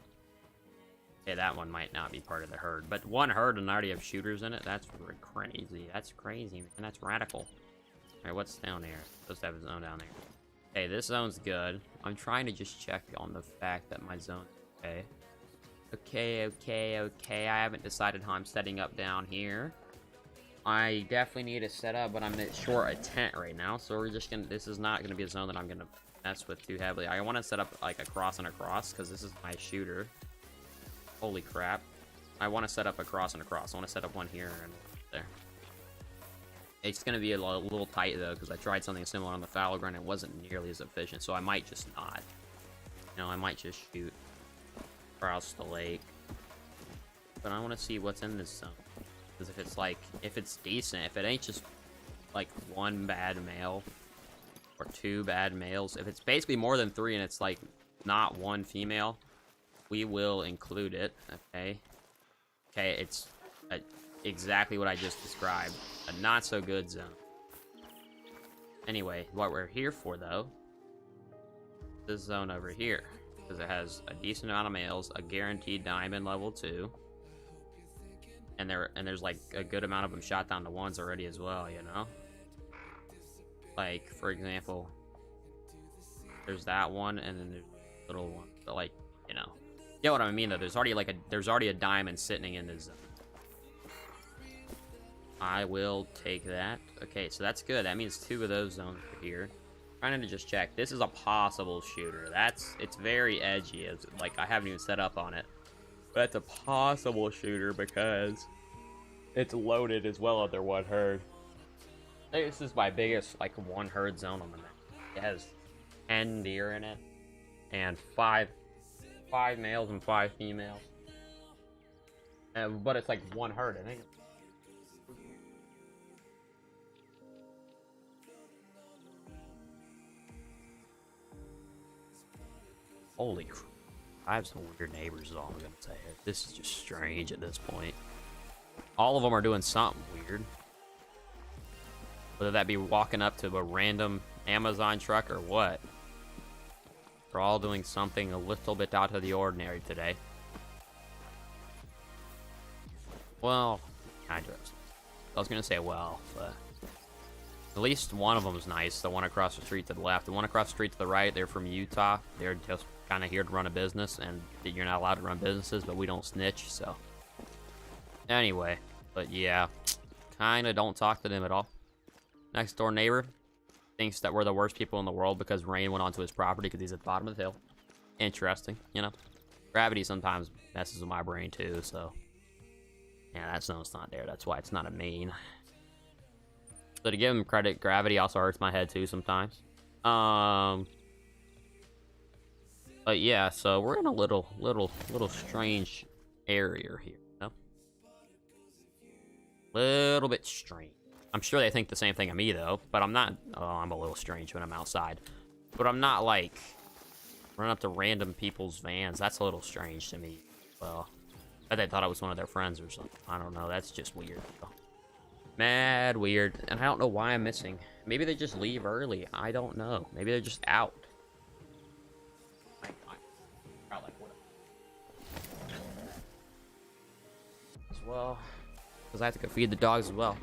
S1: Okay, that one might not be part of the herd, but one herd and I already have shooters in it? That's crazy. That's crazy, man. That's radical. Alright, what's down there? Supposed to have a zone down there. Okay, this zone's good. I'm trying to just check on the fact that my zone's okay. Okay. I haven't decided how I'm setting up down here. I definitely need to set up, but I'm short a tent right now, so we're just gonna... This is not gonna be a zone that I'm gonna mess with too heavily. I want to set up, like, across and across, because this is my shooter. Holy crap. I want to set up across and across. I want to set up one here and there. It's going to be a little tight, though, because I tried something similar on the fallow ground. It wasn't nearly as efficient, so I might just not. You know, I might just shoot across the lake. But I want to see what's in this zone. Because if it's, like, if it's decent, if it ain't just, like, 1 bad male or 2 bad males, if it's basically more than 3 and it's, like, not 1 female, we will include it, okay? Okay, it's exactly what I just described. A not-so-good zone. Anyway, what we're here for, though, this zone over here. Because it has a decent amount of males, a guaranteed diamond level 2. And there's, like, a good amount of them shot down to 1s already as well, you know? Like, for example, there's that one, and then there's a little one. But, like, you know. You know what I mean, though? There's already a diamond sitting in this zone. I will take that. Okay, so that's good. That means 2 of those zones are here. Trying to just check. This is a possible shooter. It's very edgy. It's like, I haven't even set up on it. But it's a possible shooter because it's loaded as well at their one herd. This is my biggest, like, one herd zone on the map. It has 10 deer in it and 5 males and 5 females. But it's like one herd, I think. Holy crap. I have some weird neighbors is all I'm gonna say. This is just strange at this point. All of them are doing something weird. Whether that be walking up to a random Amazon truck or what. They're all doing something a little bit out of the ordinary today. Well, kind of. I was gonna say well, but at least one of them is nice. The one across the street to the left. The one across the street to the right, they're from Utah. They're just kind of here to run a business, and you're not allowed to run businesses, but we don't snitch, so. Anyway, but yeah, kind of don't talk to them at all. Next door neighbor thinks that we're the worst people in the world because rain went onto his property because he's at the bottom of the hill. Interesting, you know. Gravity sometimes messes with my brain too, so. Yeah, that zone's not there. That's why it's not a main. So to give him credit, gravity also hurts my head too sometimes. But yeah, so we're in a little strange area here, you know? Little bit strange. I'm sure they think the same thing of me though, but I'm not. Oh, I'm a little strange when I'm outside, but I'm not like running up to random people's vans. That's a little strange to me. Well, I bet they thought I was one of their friends or something. I don't know. That's just weird. Mad weird, and I don't know why I'm missing. Maybe they just leave early. I don't know. Maybe they're just out. As well, because I have to go feed the dogs as well.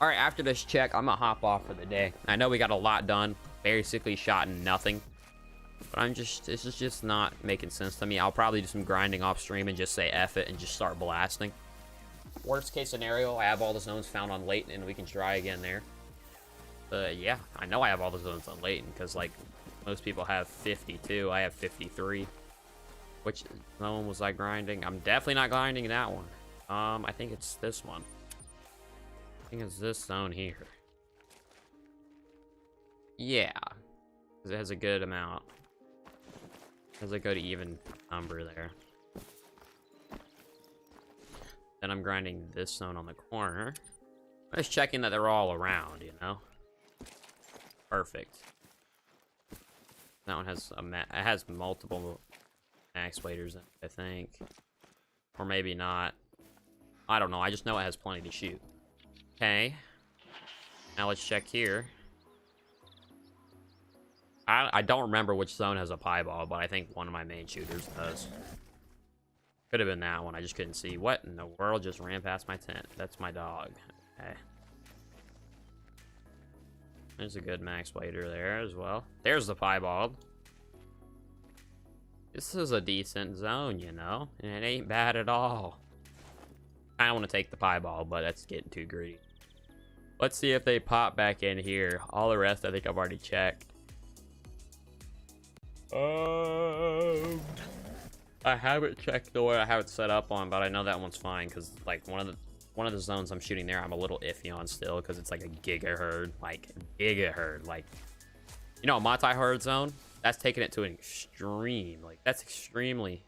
S1: All right, after this check, I'm gonna hop off for the day. I know we got a lot done, basically shot nothing, but this is just not making sense to me. I'll probably do some grinding off stream and just say F it and just start blasting. Worst case scenario, I have all the zones found on Leighton and we can try again there. Yeah, I know I have all the zones on Leighton because like most people have 52, I have 53. Which zone was I grinding? I'm definitely not grinding that one. I think it's this one. I think it's this zone here. Yeah, because it has a good amount. It has a good even number there. Then I'm grinding this zone on the corner. I'm just checking that they're all around, you know? Perfect. That one has it has multiple max waiters, I think. Or maybe not. I don't know. I just know it has plenty to shoot. Okay. Now let's check here. I don't remember which zone has a pieball, but I think one of my main shooters does. Could have been that one. I just couldn't see. What in the world just ran past my tent? That's my dog. Okay. There's a good max waiter there as well. There's the piebald. This is a decent zone, you know? And it ain't bad at all. I don't want to take the piebald, but that's getting too greedy. Let's see if they pop back in here. All the rest I think I've already checked. I haven't checked the one I have it set up on, but I know that one's fine because like one of the zones I'm shooting there, I'm a little iffy on still because it's like a gigahertz, like you know, a multi-herd zone. That's taking it to an extreme. Like that's extremely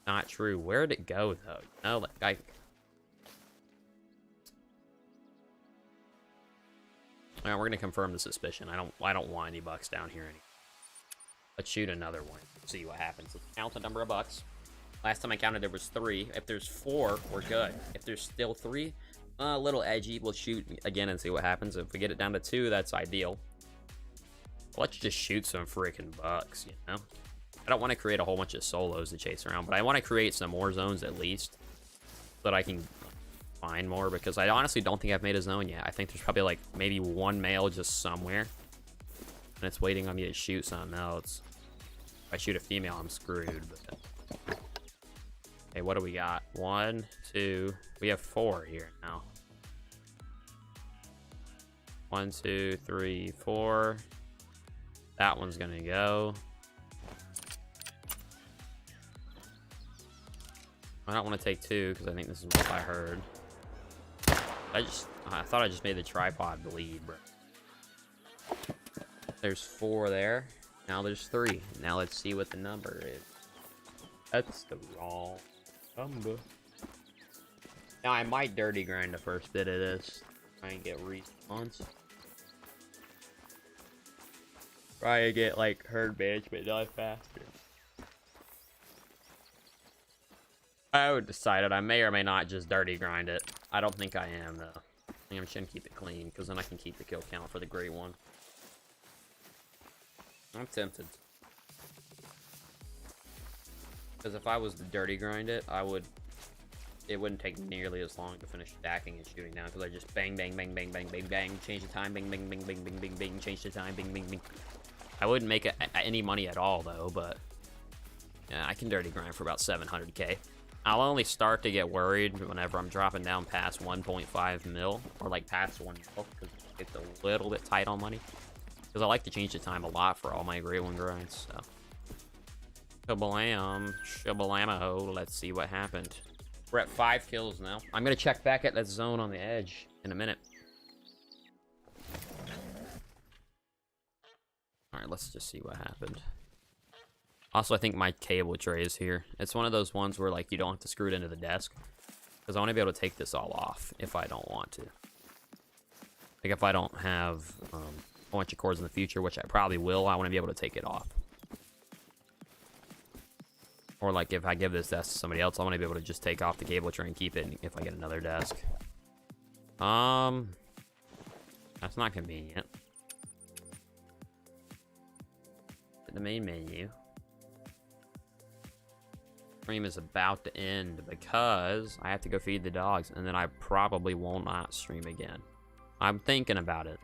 S1: not true. Where'd it go though? No, like Alright, we're gonna confirm the suspicion. I don't want any bucks down here anymore. Let's shoot another one. See what happens. Let's count the number of bucks. Last time I counted there was 3. If there's 4, we're good. If there's still 3, a little edgy. We'll shoot again and see what happens. If we get it down to 2, that's ideal. Let's just shoot some freaking bucks, you know? I don't want to create a whole bunch of solos to chase around, but I want to create some more zones at least so that I can find more, because I honestly don't think I've made a zone yet. I think there's probably like maybe one male just somewhere and it's waiting on me to shoot something else. If I shoot a female, I'm screwed. But... Okay, what do we got? 1, 2. We have 4 here now. 1, 2, 3, 4. That one's gonna go. I don't want to take 2 because I think this is what I heard. I thought I just made the tripod bleed, bro. There's 4 there. Now there's 3. Now let's see what the number is. That's the wrong number. Now I might dirty grind the first bit of this. Try and get response. Try to get like herd management done faster. I would decided I may or may not just dirty grind it. I don't think I am though. I think I'm just gonna keep it clean because then I can keep the kill count for the great one. I'm tempted. Because if I was to dirty grind it, it wouldn't take nearly as long to finish stacking and shooting down because I just bang, bang, bang, bang, bang, bang, bang, change the time, bang, bang, bang, bang, bang, bang, bang, change the time, bang, bang, bang. I wouldn't make any money at all though, but yeah, I can dirty grind for about 700k. I'll only start to get worried whenever I'm dropping down past 1.5 mil or like past 1 mil because it's a little bit tight on money. Because I like to change the time a lot for all my grade 1 grinds, so. Shablam, shabalamo, let's see what happened. We're at 5 kills now. I'm gonna check back at that zone on the edge in a minute. Alright, let's just see what happened. Also, I think my cable tray is here. It's one of those ones where like you don't have to screw it into the desk. Because I want to be able to take this all off if I don't want to. Like if I don't have a bunch of cords in the future, which I probably will, I want to be able to take it off. Or like if I give this desk to somebody else, I want to be able to just take off the cable tray and keep it if I get another desk. That's not convenient. The main menu. stream is about to end because I have to go feed the dogs, and then I probably will not stream again. I'm thinking about it.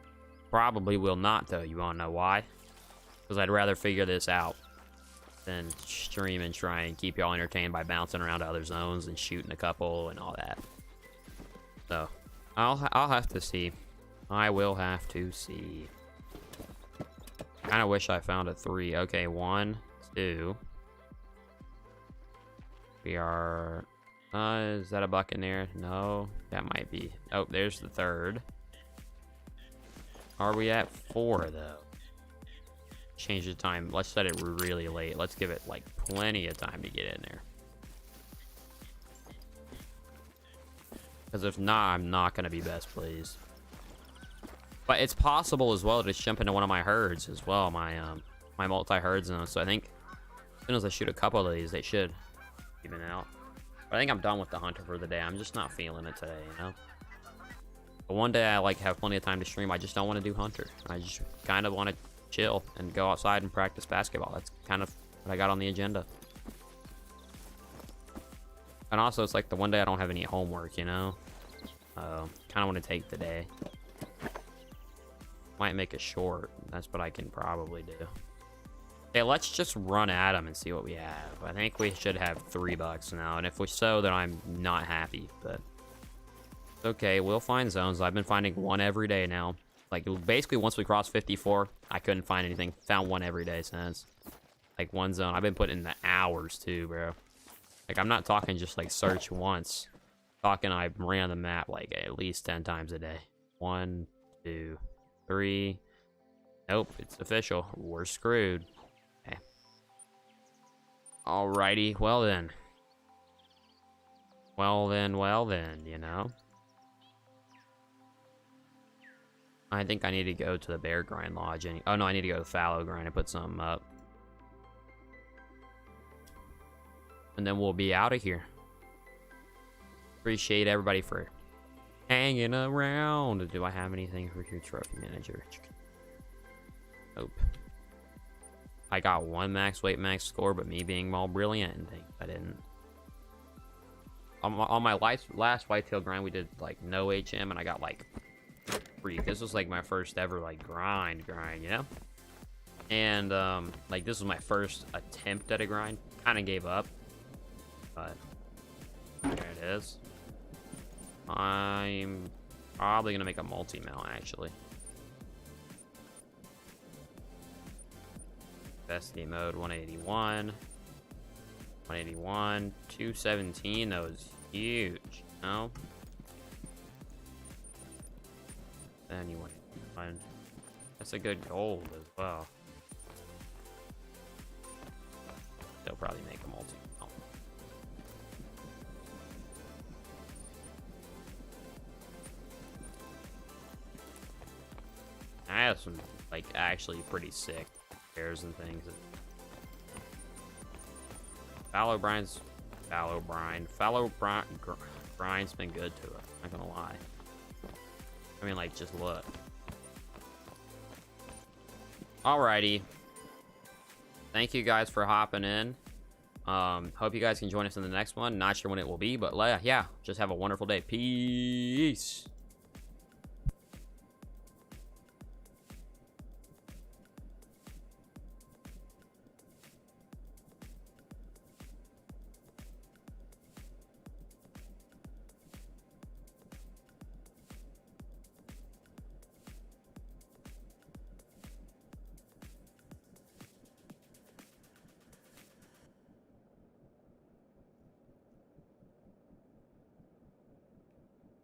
S1: Probably will not, though. You wanna know why? Because I'd rather figure this out than stream and try and keep y'all entertained by bouncing around to other zones and shooting a couple and all that. So, I'll have to see. I will have to see. Kind of wish I found a 3. Okay, 1, 2. We are... is that a buck in there? No, that might be. Oh, there's the 3rd. Are we at 4, though? Change the time. Let's set it really late. Let's give it, like, plenty of time to get in there. Because if not, I'm not going to be best pleased. But it's possible as well to just jump into one of my herds as well. My multi-herd zone. So I think as soon as I shoot a couple of these, they should even out. But I think I'm done with the hunter for the day. I'm just not feeling it today, you know? But one day I like have plenty of time to stream. I just don't want to do hunter. I just kind of want to chill and go outside and practice basketball. That's kind of what I got on the agenda. And also, it's like the one day I don't have any homework, you know? Kind of want to take the day. Might make it short. That's what I can probably do. Okay, let's just run at them and see what we have. I think we should have 3 bucks now. And if we so, then I'm not happy. But it's okay. We'll find zones. I've been finding one every day now. Like, basically, once we crossed 54, I couldn't find anything. Found one every day since. Like, one zone. I've been putting in the hours, too, bro. Like, I'm not talking just, like, search once. Talking I ran the map, like, at least 10 times a day. 1, 2, 3. Nope, it's official. We're screwed. Okay. Alrighty, well then. Well then, you know. I think I need to go to the bear grind lodge. Oh no, I need to go to the fallow grind and put something up. And then we'll be out of here. Appreciate everybody for hanging around. Do I have anything for your trophy manager? Nope. I got 1 max weight max score, but me being all brilliant and things, I didn't. On my last whitetail grind, we did like no HM, and I got like 3. This was like my first ever like grind, you know. And like this was my first attempt at a grind. Kind of gave up, but there it is. I'm probably gonna make a multi-mount actually. Best game mode 181, 181, 217. That was huge. No. Then you want to find. That's a good gold as well. They'll probably make a multi. Oh. I have some like actually pretty sick pairs and things. Fallow grind's been good to it. Not gonna lie. I mean, like, just look. Alrighty. Thank you guys for hopping in. Hope you guys can join us in the next one. Not sure when it will be, but yeah, just have a wonderful day. Peace.